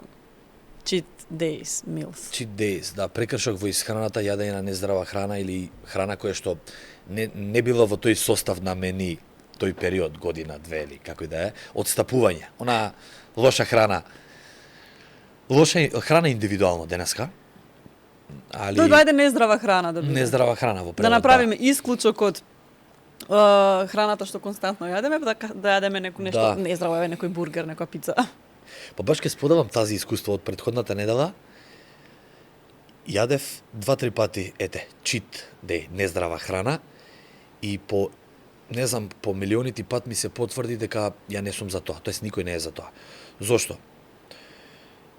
cheat days meals. Cheat days, да, прекршок во исхраната, јадење на нездрава храна или храна која што не била во тој состав на мени тој период, година, две или како и да е, одстапување. Она лоша храна индивидуално денеска. Али Тоа доајде нездрава храна да биде. Нездрава храна во превод. Да направиме исклучок од храната што константно јадеме, да јадеме нешто нездраво, некој бургер, некоја пица. Па баш ке споделам тази искуство од претходната недела. Јадев 2-3 пати, cheat day, нездрава храна и по милионити пат ми се потврди дека ја не сум за тоа, тоест никој не е за тоа. Зошто?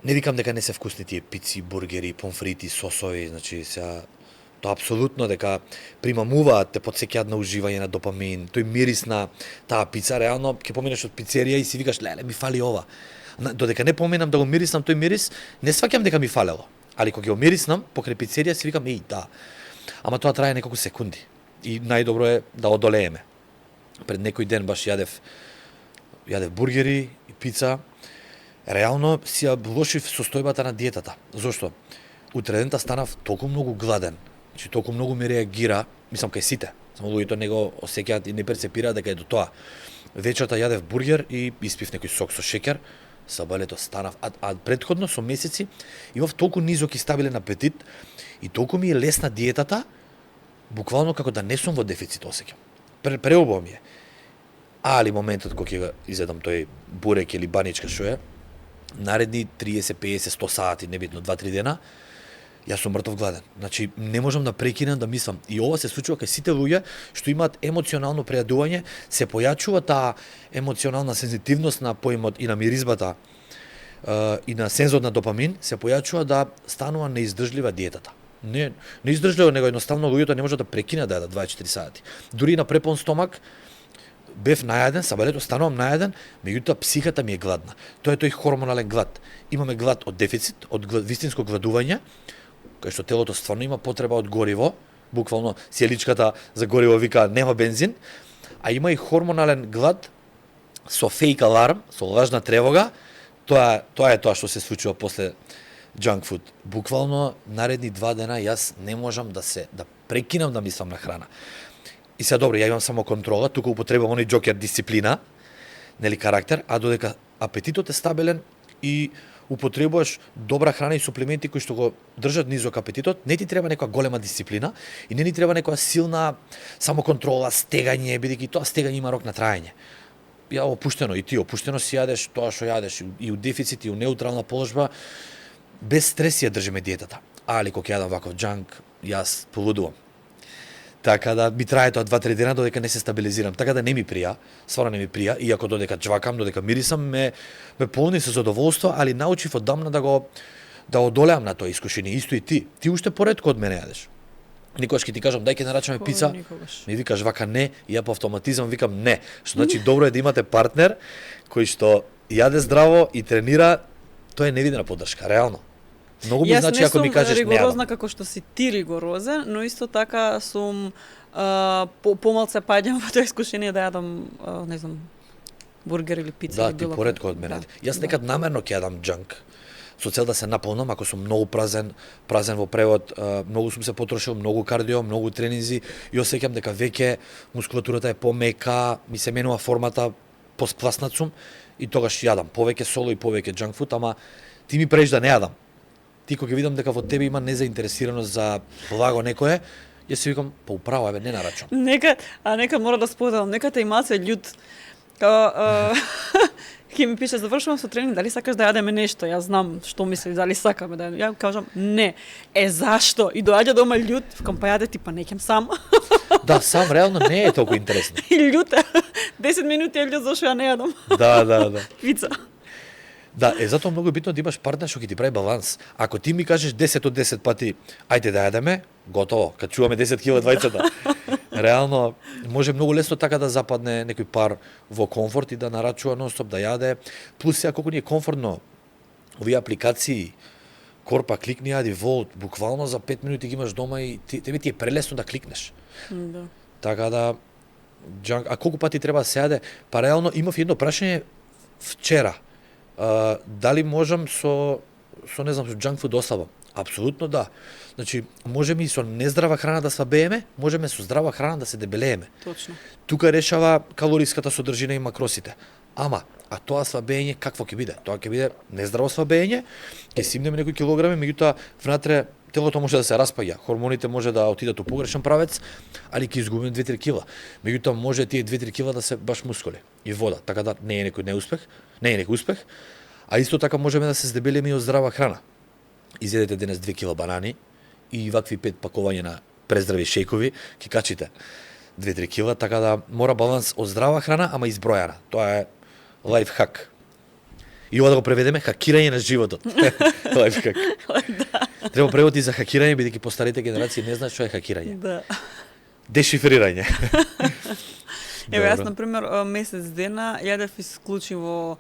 Не викам дека не се вкусни тие пици, бургери, помфрити, сосови, значи сега тоа апсолутно дека примамуваат, те потсеќаат на уживање на допамин, тој мирис на таа пица, реално ќе поминеш од пицерија и си викаш, леле, ми фали ова. Додека не поминам да го мириснам тој мирис, не сваќам дека ми фалело. Али кога го мириснам покрај пицерија си викам, да. Ама тоа трае неколку секунди. И најдобро е да одолееме. Пред некој ден баш јадев бургери и пица. Реално си ја лошив состојбата на диетата. Зошто? Утредента станав толку многу гладен. Значи толку многу ми реагира, мислам кај сите. Само луѓето не го осеќаат и не перцепираат дека е до тоа. Вечерта јадев бургер и испив некој сок со шеќер. Сабалето станав, а претходно со месеци имав толку низок и стабилен апетит и толку ми е лесна диетата, буквално како да не сум во дефицит осеќам. Преубаво ми е. Али моментот кога ќе изедам тој бурек или баничка што е, наредни 30, 50, 100 сати, небитно 2-3 дена, јас сум мртов гладен. Значи, не можам да прекинам да мислам. И ова се случува кај сите луѓе што имаат емоционално прејадување, се појачува таа емоционална сензитивност на поимот и на миризбата и на сензот на допамин, се појачува да станува неиздржлива диетата. Не издржливо, него едноставно луѓето не можат да прекинат да јадат 24 сати. Дури и на препон стомак, бев најаден, сабалето станувам најаден, меѓутоа психата ми е гладна. Тоа е тој хормонален глад. Имаме глад од дефицит, од вистинско гладување, кај што телото стварно има потреба од гориво, буквално сиеличката за гориво вика нема бензин, а има и хормонален глад со фейк аларм, со лажна тревога. Тоа е тоа што се случува после junk food. Буквално наредни 2 дена јас не можам да прекинам да мислам на храна. И сега добро, ја имам само контрола, тука употребам оној џокер дисциплина, нели карактер, а додека апетитот е стабилен и употребуваш добра храна и суплементи кои што го држат низок апетитот, не ти треба некоја голема дисциплина и не ни треба некоја силна самоконтрола, стегање, бидејќи тоа стегање има рок на траење. Ја опуштено и ти опуштено си јадеш тоа што јадеш и у дефицит и у неутрална положба, без стрес ја држиме диетата. Али кога јадам ваков джанк, јас полудувам. Така да ми трае тоа 2-3 дена додека не се стабилизирам. Така да не ми прија, стварно не ми прија, иако додека джвакам, додека мирисам, ме полни со задоволство, али научив одамна да одолеам на тоа искушение. Исто и ти. Ти уште поретко од мене јадеш. Никогаш ќе ти кажам дај ќе нарачаме пица, ми викаш вака не, и ја по автоматизам викам не. Што значи добро е да имате партнер кој што јаде здраво и тренира, тоа е невидна поддршка, реално. Многу ми значи ако ми кажеш не јадам. Јас не сум ригорозна како што си ти ригорозен, но исто така сум помалце паѓам во тоа искушение да јадам, не знам, бургер или пица Да, или ти било поредко кој. од мене. Да. Јас некад намерно ќе јадам џанк, со цел да се наполнам, ако сум многу празен во превод, многу сум се потрошил, многу кардио, многу тренинзи и осеќам дека веќе мускулатурата е помека, ми се менува формата, поспласнат сум и тогаш јадам повеќе соло и повеќе џанк фуд, ама ти ми преш да не јадам. Ти кога ќе видам дека во тебе има незаинтересираност за благо некое, јас си викам, па управо, не нарачам. Нека мора да споделам, нека те и малце љут. Ќе ми пише, завршувам со тренинг, дали сакаш да јадеме нешто? Јас знам што мисли, дали сакаме да јадеме. Ја кажам, не. Зашто? И доаѓа дома љут, викам, па јаде ти, па неќем сам. Да, сам реално не е толку интересно. И љута. 10 минути е љут зашто ја не јадам. Да. Пица. Да, затоа многу е битно да имаш партнер што ќе ти прави баланс. Ако ти ми кажеш 10 од 10 пати, ајде да јадеме, готово, кад чуваме 10 кила двајцата. Реално може многу лесно така да западне некој пар во комфорт и да нарачува нонстоп да јаде. Плюс сега колку ни е комфортно овие апликации, Корпа, кликни, јади, Волт, буквално за 5 минути ги имаш дома и тебе ти е прелесно да кликнеш. Да. Така да, а колку пати треба да се јаде? Па реално имав едно прашање вчера. Дали можам со не знам, со junk food ослабам? Апсолутно да. Значи, можеме и со нездрава храна да слабееме, можеме со здрава храна да се дебелееме. Точно. Тука решава калориската содржина и макросите. Ама, а тоа слабење какво ќе биде? Тоа ќе биде нездраво слабење, ќе симнеме некои килограми, меѓутоа внатре телото може да се распаѓа, хормоните може да отидат у погрешен правец, али ќе изгубиме 2-3 кила. Меѓутоа може тие 2-3 кила да се баш мускули и вода, така да не е некој неуспех, а исто така можеме да се здебелиме и од здрава храна. Изедете денес 2 кила банани и вакви 5 пакувања на прездрави шејкови, ќе качите 2-3 кила, така да мора баланс од здрава храна, ама избројана. Тоа е лайфхак. И ова да го преведеме, хакирање на животот. Лайфхак. Треба превод и за хакирање, бидејќи постарите генерации не знаат што е хакирање. Да. Дешифрирање. Еве, јас, например, месец дена јадев исклучиво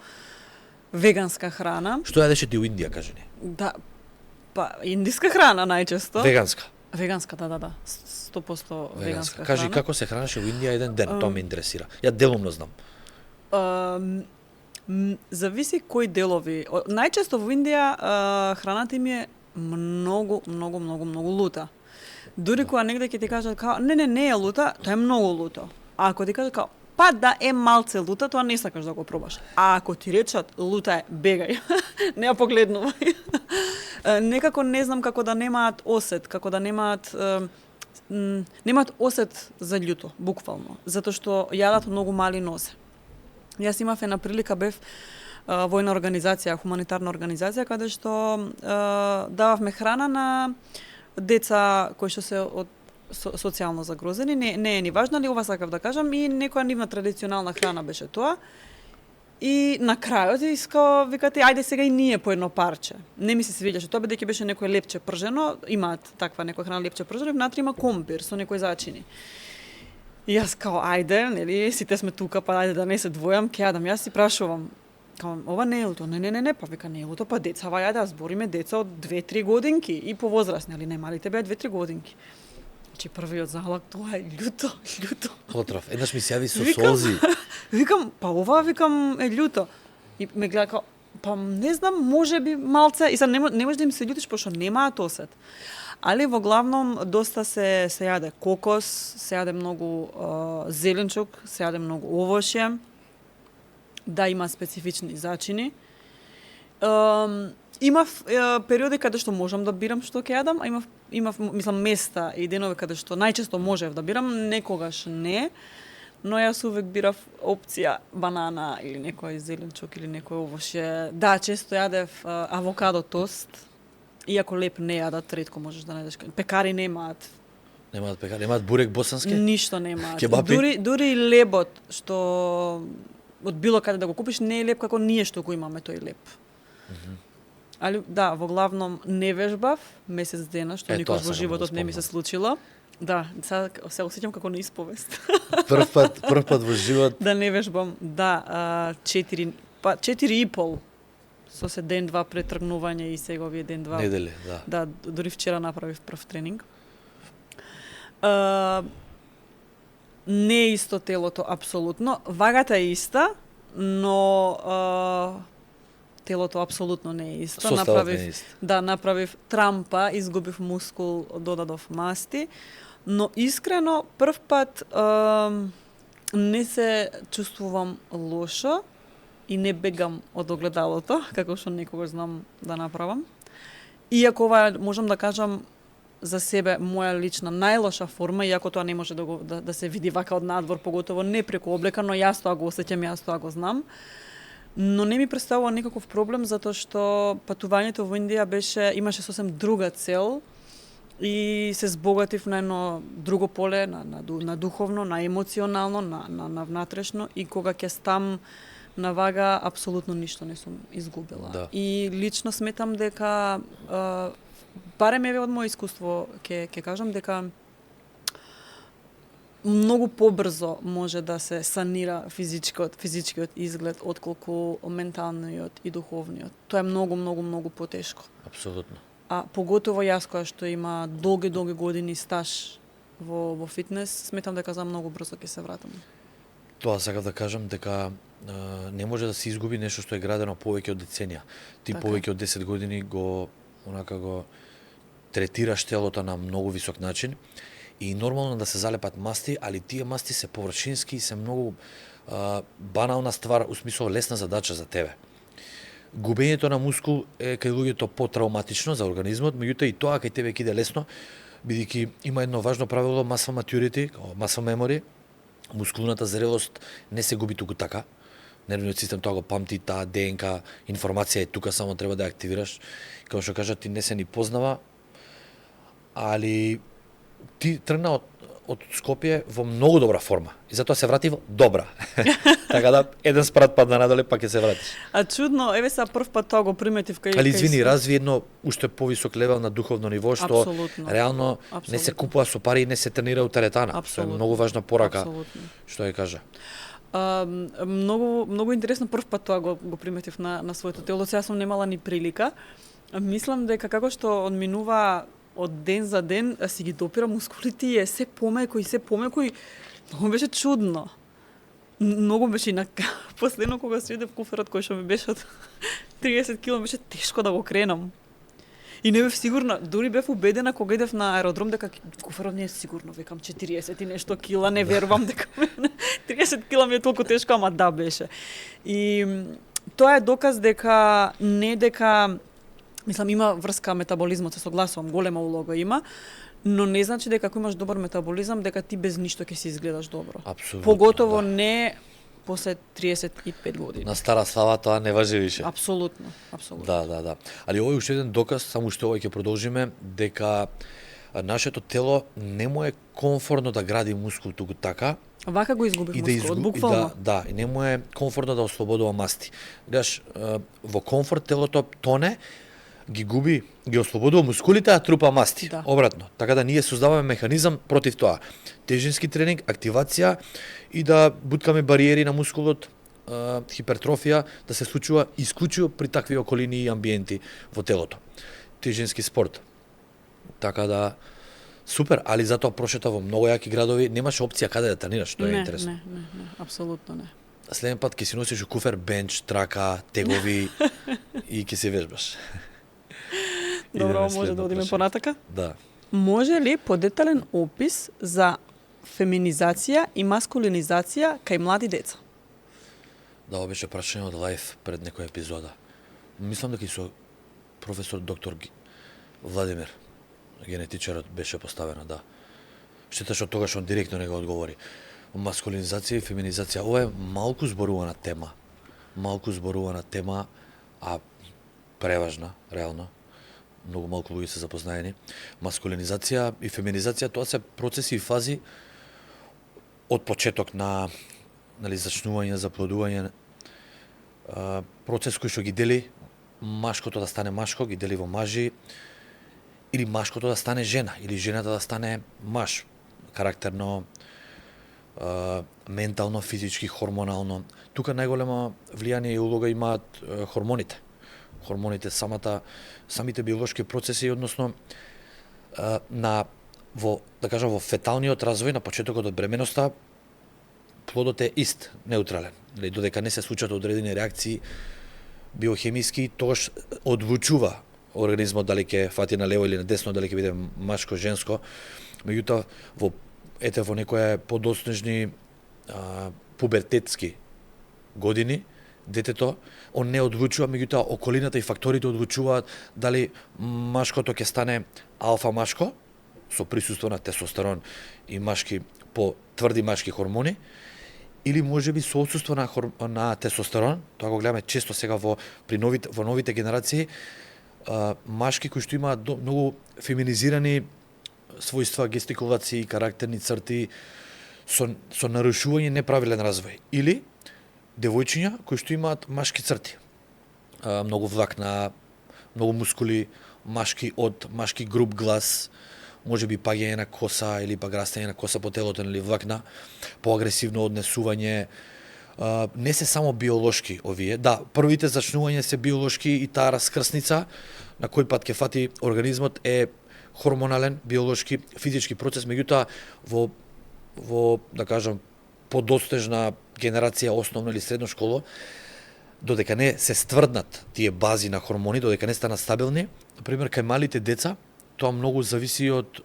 веганска храна. Што јадеше ти у Индија, кажи ни? Да, па индиска храна најчесто. Веганска. Веганска, да. 100% веганска храна. Кажи како се хранеше у Индија еден ден, тоа ме интересира. Ја делумно знам. Зависи кои делови. Најчесто во Индија храната им е многу лута. Дури кога негде ќе ти кажат као не е лута, тоа е многу луто. А ако ти кажат као па да е малце лута, тоа не сакаш да го пробаш. А ако ти речат лута е, бегај. Не ја погледнувај. Некако не знам како да немаат осет, како да немаат осет за љуто, буквално, затоа што јадат многу мали нозе. Јас имав една прилика, бев во една организација, хуманитарна организација, каде што дававме храна на деца кои што се од социјално загрозени, не е ни важно, али ова сакав да кажам, и некоја нивна традиционална храна беше тоа. И на крајот викате, ајде сега и ние по едно парче. Не ми се свиѓаше тоа, бидејќи беше некој лепче пржено, имаат таква некоја храна лепче пржено, и внатре има компир со некои зачини. И јас као, ајде, нели, сите сме тука, па ајде да не се двојам, ќе јадам. Јас си прашувам, као, ова не е луто, не, па вика не е луто, па децава јаде, збориме деца од 2-3 годинки и повозрасни, али не малите беа 2-3 годинки. Значи првиот залак, тоа е љуто. Отров, еднаш ми се јави со солзи. Викам, па ова е љуто. И ме гледа као, па не знам, може би малце, и sad не може да им се љутиш, пошто немаат осет. Али во главном доста се јаде кокос, се јаде многу зеленчук, се јаде многу овошје, да има специфични зачини. Имав периоди каде што можам да бирам што ќе јадам, а имав мислам места и денови каде што најчесто можев да бирам, некогаш не. Но јас увек бирав опција банана или некој зеленчук или некој овошје. Да, често јадев авокадо тост. Иако леп не јадат, ретко можеш да најдеш. Пекари немаат. Немаат пекари, немаат бурек босански? Ништо немаат. Кебапи? Дури лебот што од било каде да го купиш не е леп како ние што го имаме тој леп. Али да, во главном не вежбав месец дена, што никош во животот не ми се случило. Да, сега се осеќам како на исповест. Прв пат во живот. Да не вежбам, да, 4,5 со се ден-два пред тргнување и сега овие ден-два. Недели, да. Да, дури вчера направив прв тренинг. Не е исто телото, апсолутно. Вагата е иста, но телото апсолутно не е исто. Составот не е ист. Да, направив трампа, изгубив мускул, додадов масти, но искрено прв пат не се чувствувам лошо и не бегам од огледалото, како што некогаш знам да направам. Иако ова можам да кажам за себе моја лична најлоша форма, иако тоа не може да се види вака од надвор, поготово не преку облека, но јас тоа го осеќам, јас тоа го знам. Но не ми представува никаков проблем, затоа што патувањето во Индија имаше сосем друга цел и се збогатив на едно друго поле, на духовно, на емоционално, на внатрешно, и кога ќе стам на вага, апсолутно ништо не сум изгубила. Да. И лично сметам дека, барем еве од моје искуство, ќе кажам дека многу побрзо може да се санира физичкиот изглед отколку менталниот и духовниот. Тоа е многу потешко. Апсолутно. А поготово јас која што има долги години стаж во фитнес, сметам дека за многу брзо ќе се вратам. Тоа сакав да кажам дека не може да се изгуби нешто што е градено повеќе од деценија. Ти Така. повеќе од 10 години го третираш телото на многу висок начин и нормално да се залепат масти, али тие масти се површински и се многу банална ствар, у смисол лесна задача за тебе. Губењето на мускул е кај луѓето потравматично за организмот, меѓутоа и тоа кај тебе ќе иде лесно, бидејќи има едно важно правило muscle maturity, muscle memory. Мускулната зрелост не се губи туку така. Нервниот систем тоа го памти, таа ДНК, информација е тука, само треба да ја активираш. Како што кажа, ти не се ни познава, али ти тргна од Скопје во многу добра форма. И затоа се врати во добра. Така да, еден спрат падна надоле, па ќе се вратиш. А чудно, еве са прв пат тоа го приметив кај... Али извини, разви едно уште повисок левел на духовно ниво, што Апсолутно. реално не се купува со пари и не се тренира у теретана. Што е многу важна порака, Апсолутно. што ја кажа. Многу интересно, прв пат тоа го приметив на своето тело. Сега сум немала ни прилика. Мислам дека како што одминува од ден за ден, си ги допира мускулите и е се помеко и многу беше чудно. Многу беше инак. Последно кога си одев куферот кој што ми беше од 30 кг, беше тешко да го кренам. И не бев сигурна, дури бев убедена кога идев на аеродром дека куферот не е сигурно, викам 40 и нешто кила, не верувам дека 30 кила ми е толку тешко, ама да беше. И тоа е доказ дека мислам, има врска метаболизмот, се согласувам, голема улога има, но не значи дека ако имаш добар метаболизам, дека ти без ништо ќе си изгледаш добро. Апсолутно. Поготово да. не после 35 години. На стара слава тоа не важи више. Апсолутно. Да. Али овој уште еден доказ, само уште овој ќе продолжиме, дека нашето тело не му е комфортно да гради мускул туку така. Вака го изгубив мускулот, буквално. И не му е комфортно да ослободува масти. Гледаш, во комфорт телото тоне, ги ослободува мускулите, а трупа масти. Да. Обратно. Така да ние создаваме механизам против тоа. Тежински тренинг, активација и да буткаме бариери на мускулот, хипертрофија, да се случува исклучиво при такви околини и амбиенти во телото. Тежински спорт. Така да, супер, али затоа прошета во многу јаки градови, немаше опција каде да тренираш, тоа е интересно. Не, апсолутно не. Следен пат ќе си носиш у куфер бенч, трака, тегови и ќе се вежбаш. Добро, може да одиме понатака? Да. Може ли подетален опис за феминизација и маскулинизација кај млади деца? Да, ова беше прашање од лайф пред некоја епизода. Мислам дека и со професор доктор Владимир, генетичарот, беше поставена, да. Штета што тогаш он директно не го одговори. Маскулинизација и феминизација, ова е малку зборувана тема, а преважна, реално. Многу малку луѓе се запознаени. Маскулинизација и феминизација, тоа се процеси и фази од почеток на зачнување, заплодување, процес кој што ги дели машкото да стане машко, ги дели во мажи, или машкото да стане жена, или жената да стане маж, карактерно, ментално, физички, хормонално. Тука најголема влијание и улога имаат хормоните. хормоните, самите биолошки процеси, односно да кажам, во феталниот развој, на почетокот од бременоста, плодот е ист, неутрален. Додека не се случат одредени реакции биохемиски, тогаш одлучува организмот дали ќе фати на лево или на десно, дали ќе биде машко, женско. Меѓутоа, во некоја подоснежни пубертетски години, детето, он не одлучува, меѓутоа околината и факторите одлучуваат дали машкото ќе стане алфа машко, со присуство на тестостерон и тврди машки хормони, или можеби со отсуство на тестостерон, тоа го гледаме често сега во новите генерации, машки кои што имаат многу феминизирани својства, гестикулации, карактерни црти, со нарушување неправилен развој. Или девојчиња кои што имаат машки црти, многу влакна, многу мускули, машки груб глас, можеби паѓање на коса или пак растење на коса по телото или влакна, поагресивно однесување. Не се само биолошки овие. Да, првите зачнувања се биолошки и таа раскрсница на кој пат ќе фати организмот е хормонален, биолошки, физички процес, меѓутоа во да кажам подостежна генерација основно или средно школо, додека не се стврднат тие бази на хормони, додека не станат стабилни, например кај малите деца, тоа многу зависи од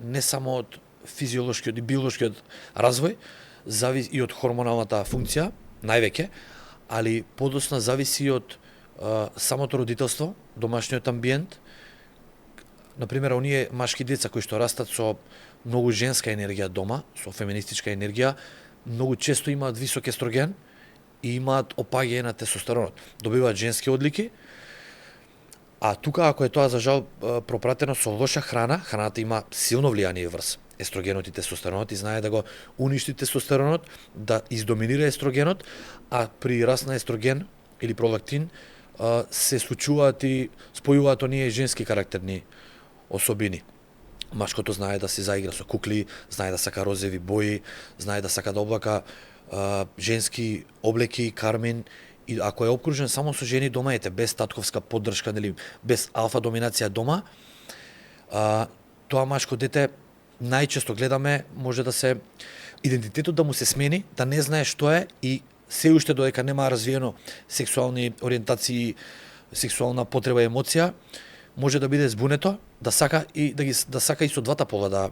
не само од физиолошкиот и биолошкиот развој, зависи и од хормоналната функција, највеќе, али подосна зависи од самото родителство, домашниот амбиент. Например, оние машки деца кои што растат со многу женска енергија дома, со феминистичка енергија, многу често имаат висок естроген и имаат опаѓање на тестостеронот. Добиваат женски одлики, а тука ако е тоа за жал пропратено со лоша храна, храната има силно влијание врз естрогенот и тестостеронот и знае да го уништи тестостеронот, да издоминира естрогенот, а при раст на естроген или пролактин се случуваат и спојуваат оние женски карактерни особини. Машкото знае да се заигра со кукли, знае да сака розови бои, знае да сака да облака женски облеки, кармин, и ако е обкружен само со жени дома, без татковска поддршка, нели, без алфа доминација дома, тоа машко дете најчесто гледаме може да се идентитетот да му се смени, да не знае што е и се уште додека нема развиено сексуални ориентации, сексуална потреба и емоција, може да биде збунето, да сака и со двата пола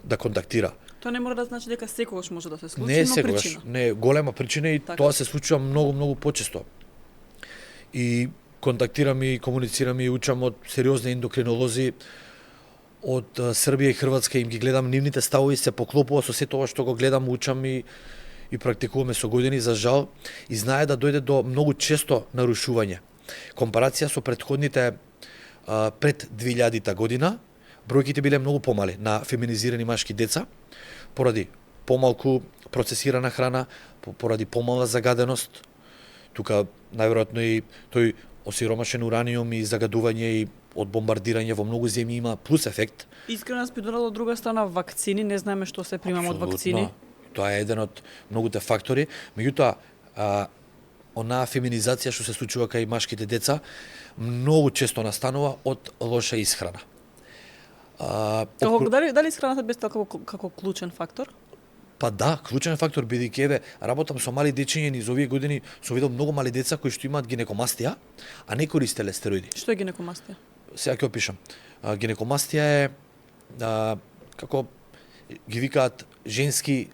да контактира. Тоа не мора да значи дека секогаш може да се случи, не но секогаш, причина. не голема причина и така. Тоа се случува многу почесто. И контактирам и комуницирам и учам од сериозни ендокринолози од Србија и Хрватска, им ги гледам нивните ставови, се поклопува со се тоа што го гледам, учам и практикуваме со години, за жал, и знае да дојде до многу често нарушување. Компарација со предходните пред 2000 година, бројките биле многу помали на феминизирани машки деца, поради помалку процесирана храна, поради помала загаденост. Тука најверојатно и тој осиромашен ураниум и загадување и од бомбардирање во многу земји има плюс ефект. Искрено нас придонело од друга страна вакцини, не знаеме што се примаме од вакцини. Тоа е еден од многуте фактори, меѓутоа онаа феминизација што се случува кај машките деца многу често настанува од лоша исхрана. Дали исхраната без како клучен фактор? Па да, клучен фактор, бидејќи работам со мали дечиња низ овие години, сум видел многу мали деца кои што имаат гинекомастија, а не користеле стероиди. Што е гинекомастија? Сега ќе опишам. Гинекомастија е како ги викаат женски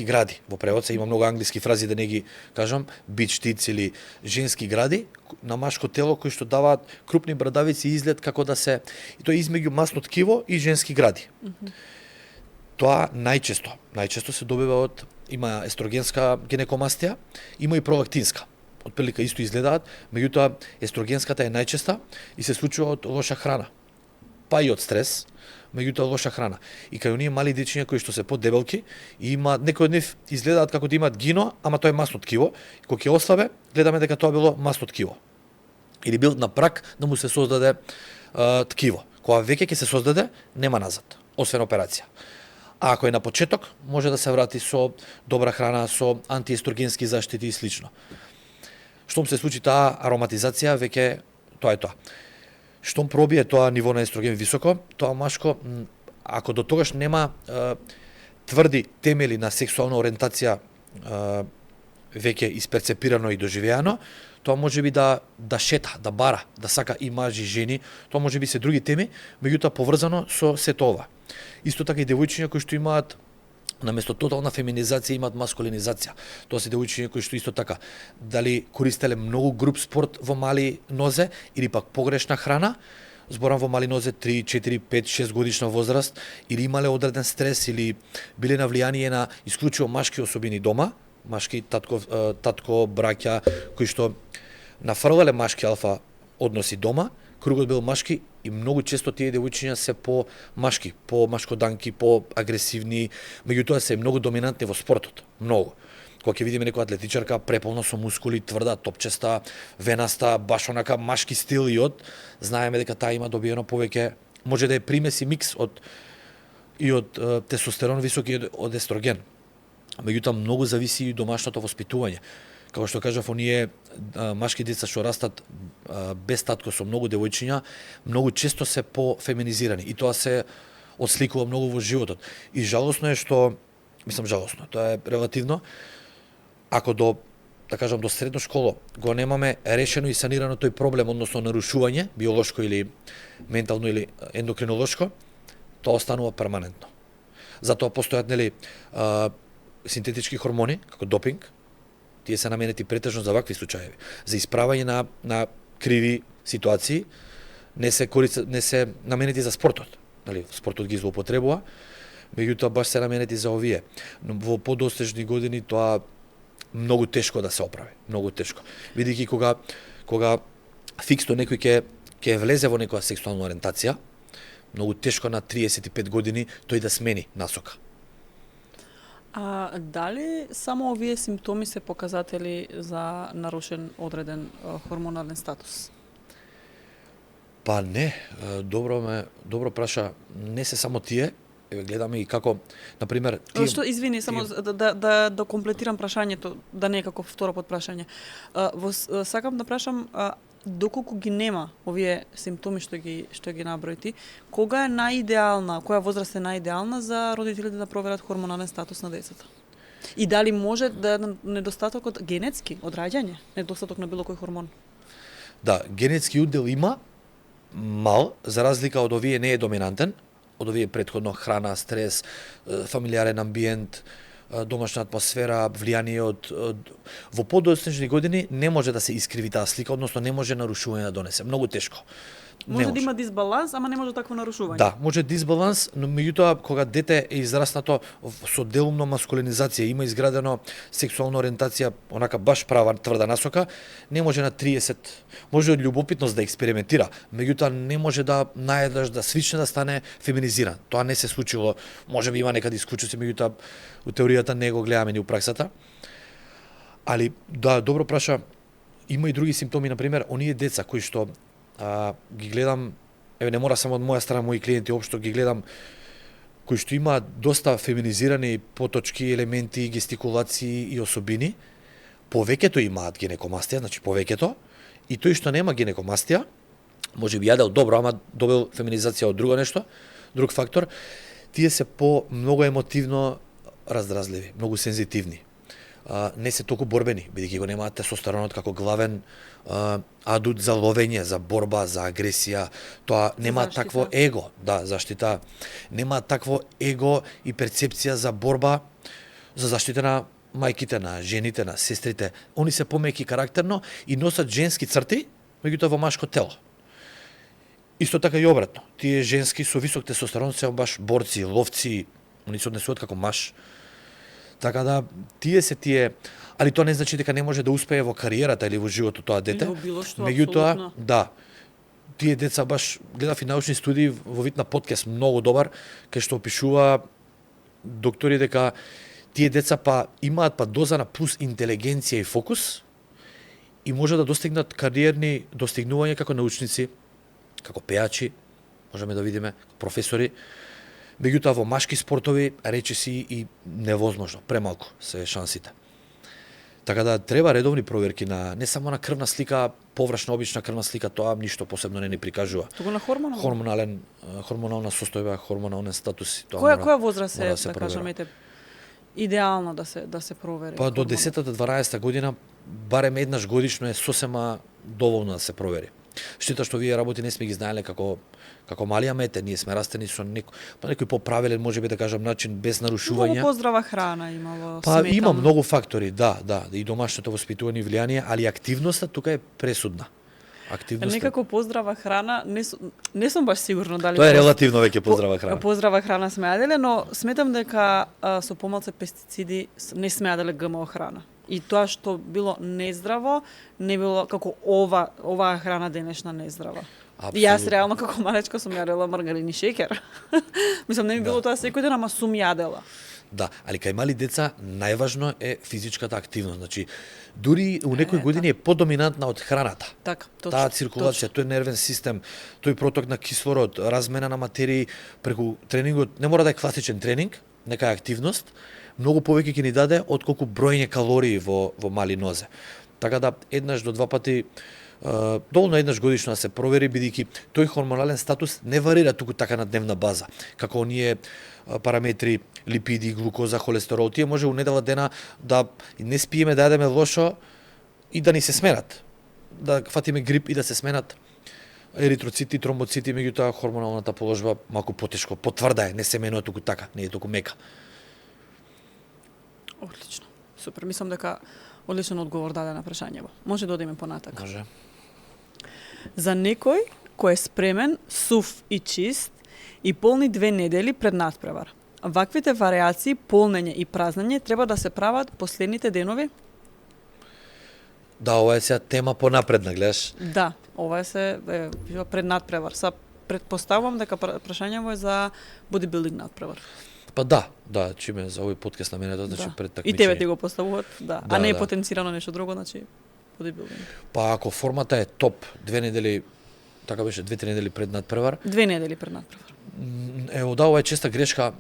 гради. Во превод се има многу англиски фрази, да не ги кажам, бич тиц или женски гради на машко тело кои што даваат крупни брадавици и изглед како да се, и тоа измеѓу масно ткиво и женски гради. Тоа најчесто се добива има естрогенска гинекомастија, има и пролактинска. Отприлика исто изгледаат, меѓутоа естрогенската е најчеста и се случува од лоша храна, па и од стрес, меѓутоа лоша храна. И кај оние мали дечиња кои што се подебелки, и има некои од нив изгледаат како да имаат гино, ама тоа е масно ткиво, и кога ќе ослабе, гледаме дека тоа било масно ткиво. Или бил на прак да му се создаде ткиво. Кога веќе ќе се создаде, нема назад, освен операција. А ако е на почеток, може да се врати со добра храна, со антиестрогенски заштити и слично. Штом се случи таа ароматизација, веќе тоа е тоа. Штом пробие тоа ниво на естроген високо, тоа машко, ако до тогаш нема тврди темели на сексуална ориентација веќе исперцепирано и доживеано, тоа може би да шета, да бара, да сака и мажи и жени, тоа може би се други теми, меѓутоа поврзано со сето ова. Исто така и девојчиња кои што имаат наместо тотална феминизација имаат маскулинизација. Тоа се девојчиња кои што исто така дали користеле многу груп спорт во мали нозе или пак погрешна храна, зборам во мали нозе 3, 4, 5, 6 годишна возраст, или имале одреден стрес или биле на влијание на исклучиво машки особини дома, машки татко, браќа кои што нафрлале машки алфа односи дома, кругот бил машки и многу често тие девојчиња се по машки, по машкоданки, по агресивни, меѓутоа се многу доминантни во спортот, многу. Кога ќе видиме некоја атлетичарка преполна со мускули, тврда, топчеста, венаста, баш онака машки стил и од, знаеме дека таа има добиено повеќе, може да е примес и микс од тестостерон висок и од естроген. Меѓутоа многу зависи и домашното воспитување. Како што кажав, оние машки деца што растат без татко со многу девојчиња, многу често се пофеминизирани и тоа се отсликува многу во животот. И жалосно е што, жалосно, тоа е релативно, ако до средно школо го немаме решено и санирано тој проблем, односно нарушување, биолошко или ментално или ендокринолошко, тоа останува перманентно. Затоа постојат синтетички хормони, како допинг, тие се наменети претежно за вакви случаи, за исправање на криви ситуации, не се наменети за спортот. Спортот ги злоупотребува, меѓутоа баш се наменети за овие. Но во подостежни години тоа многу тешко да се оправи, многу тешко. Бидејќи кога фиксно некој ќе влезе во некоја сексуална ориентација, многу тешко на 35 години тој да смени насока. А дали само овие симптоми се показатели за нарушен одреден хормонален статус? Па не, добро праша, не се само тие, гледаме и како, например, извини, само да комплетирам прашањето, да не е како второ подпрашање. Сакам да прашам, доколку ги нема овие симптоми што ги наброи ти, кога е најидеална, која возраст е најидеална за родителите да проверат хормонален статус на децата? И дали може да е недостаток од генетски, од раѓање, недостаток на било кој хормон? Да, генетски удел има мал, за разлика од овие не е доминантен, од овие претходно храна, стрес, фамилиарен амбиент, домашна атмосфера, влијание од во подостежни години не може да се искриви таа слика, односно не може нарушување да донесе, многу тешко. Може да има дисбаланс, ама не може такво нарушување. Да, може дисбаланс, но меѓутоа кога дете е израснато со делумно маскулинизација, има изградено сексуална ориентација, онака баш права тврда насока, не може на 30, може од љубопитност да експериментира, меѓутоа не може да наеднаш да свичне да стане феминизиран. Тоа не се случило, може би има некаде исклучоци, меѓутоа у теоријата не го гледаме ни у праксата. Али да, добро праша, има и други симптоми, например, оние деца кои што ги гледам, не мора само од моја страна, мои клиенти општо ги гледам, кои што има доста феминизирани поточки, елементи, гестикулации и особини, повеќето имаат гинекомастија, значи повеќето, и тој што нема гинекомастија, може би јадел добро, ама добил феминизација од друго нешто, друг фактор, тие се многу емотивно раздразливи, многу сензитивни. Не се толку борбени, бидејќи го немаат тестостеронот како главен адут за ловење, за борба, за агресија. Тоа нема такво его, да, заштита. Нема такво его и перцепција за борба, за заштита на мајките, на жените, на сестрите. Они се помеки карактерно и носат женски црти, меѓутоа во машко тело. Исто така и обратно. Тие женски со висок тестостерон се баш борци, ловци, они се однесуваат како маш. Така да, тие, али тоа не значи дека не може да успее во кариерата или во животот тоа дете. Меѓутоа, да, тие деца баш гледав и научни студии во вид на подкаст многу добар, кај што опишува доктори дека тие деца имаат доза на плюс интелигенција и фокус и може да достигнат кариерни достигнувања како научници, како пејачи, можеме да видиме, професори. Меѓутоа во машки спортови речиси и невозможно, премалку се шансите. Така да треба редовни проверки на не само на крвна слика, површна обична крвна слика, тоа ништо посебно не ни прикажува. Туку на Хормонална состојба, хормонален статус, тоа Која возраст мора е, да се да провера. кажеме, идеално да се провери? Па до хормонот? 10-12 година барем еднаш годишно е сосема доволно да се провери. Штета што вие работи не сме ги знаеле како мали амете, ние сме растени со некој поправилен, можеби да кажам, начин без нарушување. Многу поздрава храна имало, Па сметам. има многу фактори, да, и домашното воспитување и влијание, али активноста тука е пресудна. Активноста. Некако поздрава храна, не сум баш сигурна дали Тоа е релативно веќе поздрава храна. Поздрава храна сме јаделе, но сметам дека со помалку пестициди не сме јаделе ГМО храна. И тоа што било нездраво, не било како оваа храна денешна нездрава. И јас Апсолутно. реално како малечка сум јадела маргарин и шеќер. Мислам, не ми било тоа секој ден, ама сум јадела. Да, али кај мали деца најважно е физичката активност. Значи, дури у некои години е подоминантна од храната. Така, точно. Таа циркулација, тој нервен систем, тој проток на кислород, размена на материи преку тренингот, не мора да е класичен тренинг, нека е активност, многу повеќе ќе ни даде отколку броење калории во мали нозе. Така да еднаш до два пати доволно еднаш годишно да се провери, бидејќи тој хормонален статус не варира туку така на дневна база, како оние параметри, липиди, глукоза, холестерол, тие може у недела дена да не спиеме, да јадеме лошо и да ни се сменат. Да фатиме грип и да се сменат еритроцити, тромбоцити, меѓутоа хормоналната положба малку потешко, потврда е, не се менува туку така, не е туку мека. Одлично. Супер, мислам дека одличен одговор даде на прашањето. Може да одиме понатака. Може. За некој кој е спремен, сув и чист и полни 2 недели пред надпревар. Ваквите варијации, полнење и празнење треба да се прават последните денови? Да, ова е сега тема понапредна, гледаш. Да, ова е пред надпревар. Са предпоставувам дека прашањето е за бодибилдинг надпревар. Па да, чиме за овој подкаст на мене, значи пред И такмичење. тебе ти го поставуваат, да. Да, А не е да. потенцирано нешто друго, значи бодибилдинг. Па ако формата е топ, 2 недели, така беше, 2-3 недели пред надпревар, 2 недели пред надпревар. Ево да, ова е честа грешка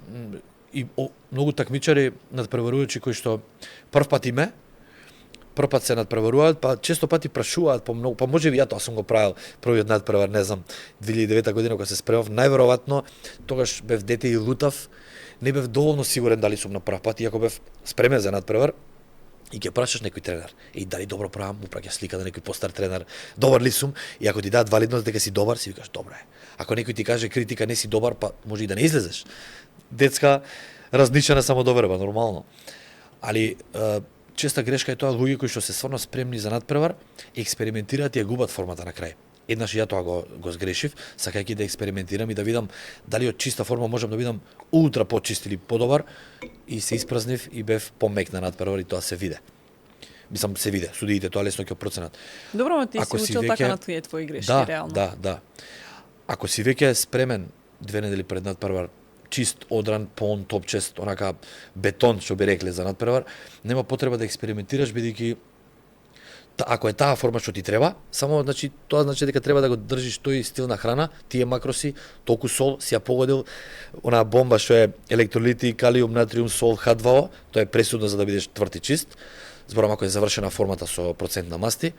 и многу такмичари надпреварувачи кои што прв пат се надпреваруваат, па често пати прашуваат па можеби ја тоа сум го правил првиот надпревар, не знам, 2009 година кога се спремав, најверојатно тогаш бев дете и лутав, не бев доволно сигурен дали сум на прав пат, иако бев спремен за надпревар. И ќе прашаш некој тренер, дали добро правам, му праќаш слика на некој постар тренер, добар ли сум, и ако ти дадат валидност дека си добар, си викаш добро е. Ако некој ти каже критика не си добар, па може и да не излезеш. Детска разничена самодоверба, нормално. Али честа грешка е тоа луѓе кои што се стварно спремни за надпревар, експериментираат и ја губат формата на крај. Еднаш ја тоа го сгрешив, сакајќи да експериментирам и да видам дали од чиста форма можам да бидам ултра почист или подобар, и се испразнив и бев помек на надпревар и тоа се виде. Мислам, се виде, судиите тоа лесно ќе проценат. Добро, но ти Ако си си учил веќе- така на твои грешки, реално. Да. Ако си веќе спремен 2 недели пред надпревар, чист, одран, полн, топчест, онака бетон, што би рекле за надпревар, нема потреба да експериментираш, бидејќи ако е таа форма што ти треба, само тоа значи дека треба да го држиш тој стил на храна, тие макроси, толку сол, си ја погодил онаа бомба што е електролити, калиум, натриум, сол, H2O, тоа е пресудно за да бидеш тврд и чист. Зборам ако е завршена формата со процент на масти,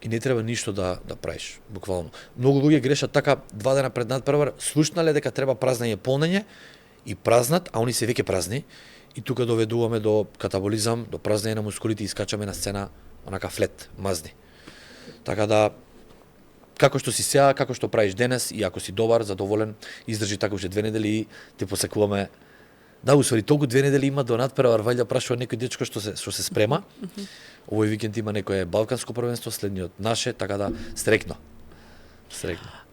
и не треба ништо да правиш, буквално. Многу луѓе грешат така 2 дена пред надпревар, слушнале дека треба празнење, полнење и празнат, а они се веќе празни, и тука доведуваме до катаболизам, до празнење на мускулите и искачаме на сцена онака флет, мазни. Така да, како што си сега, како што правиш денес, и ако си добар, задоволен, издржи така уште 2 недели и те посекуваме. Да, усвари, толку 2 недели има до надпревар, вајда прашува некој дечко што се спрема. Овој викенд има некое балканско првенство, следниот наше, така да стрекно.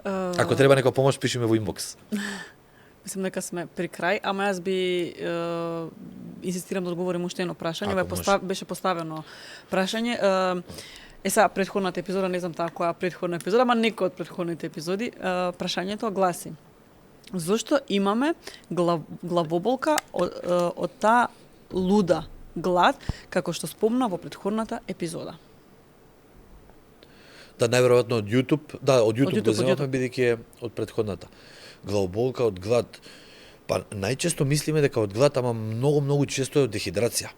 Ако треба некоја помош, пиши ме во инбокс. Мислам дека сме при крај, ама јас би инсистирам да одговорим уште едно прашање. Беше поставено прашање. Сега претходната епизода, не знам таа која претходна епизода, ама некој од претходните епизоди, прашањето гласи: зошто имаме главоболка од таа луда глад, како што спомна во претходната епизода? Да, најверојатно од YouTube го земавме, бидејќи е од претходната. Главоболка од глад. Па најчесто мислиме дека од глад, ама многу често е од дехидрација.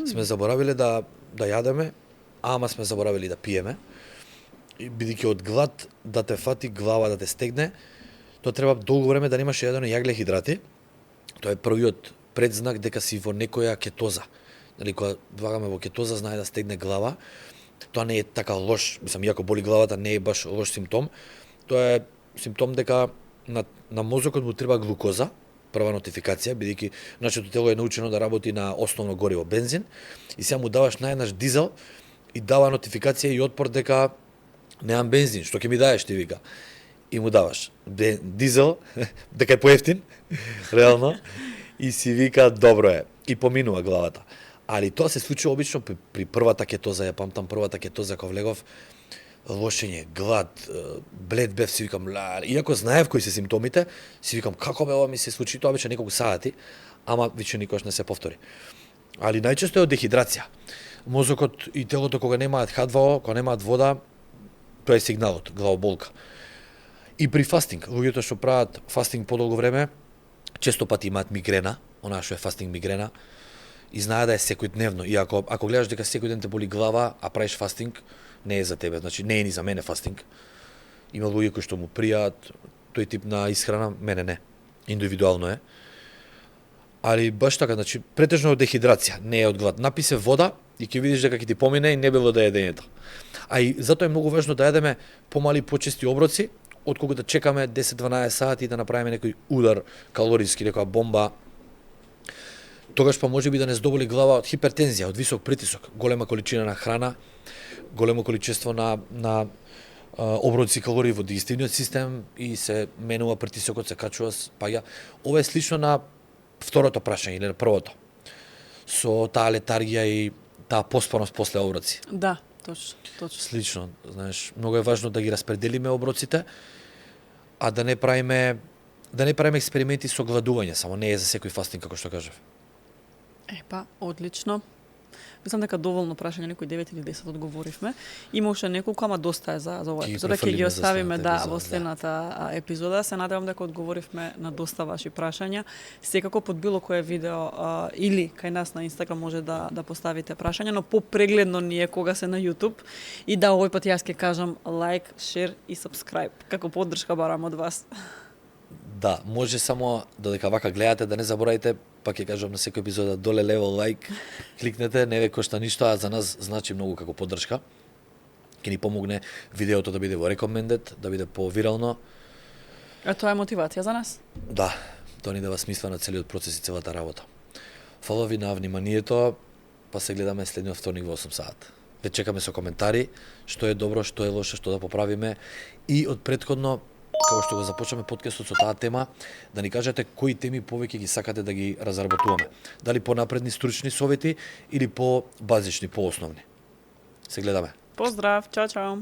Сме заборавиле да јадеме, ама сме заборавили да пиеме. И бидејќи од глад да те фати глава, да те стегне, тоа треба долго време да немаш јадено јагле хидрати. Тоа е првиот предзнак дека си во некоја кетоза. Нали, кога влагаме во кетоза, знае да стегне глава. Тоа не е така лош, мислам, иако боли главата, не е баш лош симптом. Тоа е симптом дека на мозокот му треба глукоза, прва нотификација, бидејќи нашето тело е научено да работи на основно гориво бензин, и сега му даваш наеднаш дизел и дава нотификација и отпор дека немам бензин, што ќе ми даеш, ти вика. И му даваш дизел, дека е поевтин, реално, и си вика добро е, и поминува главата. Али тоа се случува обично при првата кетоза, ја памтам првата кетоза кога влегов, лошење, глад, блед бев, си викам, иако знаев кои се симптомите, си викам, како бе ова ми се случи, тоа беше неколку сати, ама више никош не се повтори. Али најчесто е од дехидрација. Мозокот и телото кога немаат H2O, кога немаат вода, тоа е сигналот, главоболка. И при фастинг, луѓето што прават фастинг подолго време, често пати имаат мигрена, онаа што е фастинг мигрена, и знаат да е секојдневно. И ако гледаш дека секој ден те боли глава, а правиш фастинг, не е за тебе, значи не е ни за мене фастинг. Има луѓе кои што му пријаат тој тип на исхрана, мене не. Индивидуално е. Али баш така, значи претежно од дехидрација, не е од глад. Напи се вода и ќе видиш дека ќе ти помине и не било да едењето. А и затоа е многу важно да јадеме помали почести оброци, отколку да чекаме 10-12 сати и да направиме некој удар калориски, некоја бомба. Тогаш па може би да не здоболи глава од хипертензија, од висок притисок, голема количина на храна, големо количество на оброци калории во дигестивниот систем и се менува притисокот, се качува, паѓа. Ова е слично на второто прашање или на првото. Со таа летаргија и таа поспаност после оброци. Да, точно. Слично, знаеш, многу е важно да ги распределиме оброците, а да не правиме експерименти со гладување, само не е за секој фастинг како што кажав. Епа, одлично. Мислам дека доволно прашања, некои 9 или 10 одговоривме. Има уште неколку, ама доста е за оваа епизода. Ќе ги оставиме во следната епизода. Се надевам дека одговоривме на доста ваши прашања. Секако под било кое видео или кај нас на Инстаграм може да поставите прашања, но попрегледно ни е кога се на YouTube. И да, овој пат јас ќе кажам лайк, шер и subscribe. Како поддршка барам од вас. Да, може само додека вака гледате да не заборавите, пак ќе кажам на секој епизода доле лево лайк, кликнете, не ве кошта ништо, а за нас значи многу како поддршка. Ќе ни помогне видеото да биде во recommended, да биде повирално. А тоа е мотивација за нас? Да, тоа ни дава смисла на целиот процес и целата работа. Фала ви на вниманието, па се гледаме следниот вторник во 8 сат. Ве чекаме со коментари, што е добро, што е лошо, што да поправиме, и од претходно, како што го започнаме подкастот со таа тема, да ни кажете кои теми повеќе ги сакате да ги разработуваме. Дали по напредни стручни совети или по базични, по основни. Се гледаме. Поздрав, чао, чао.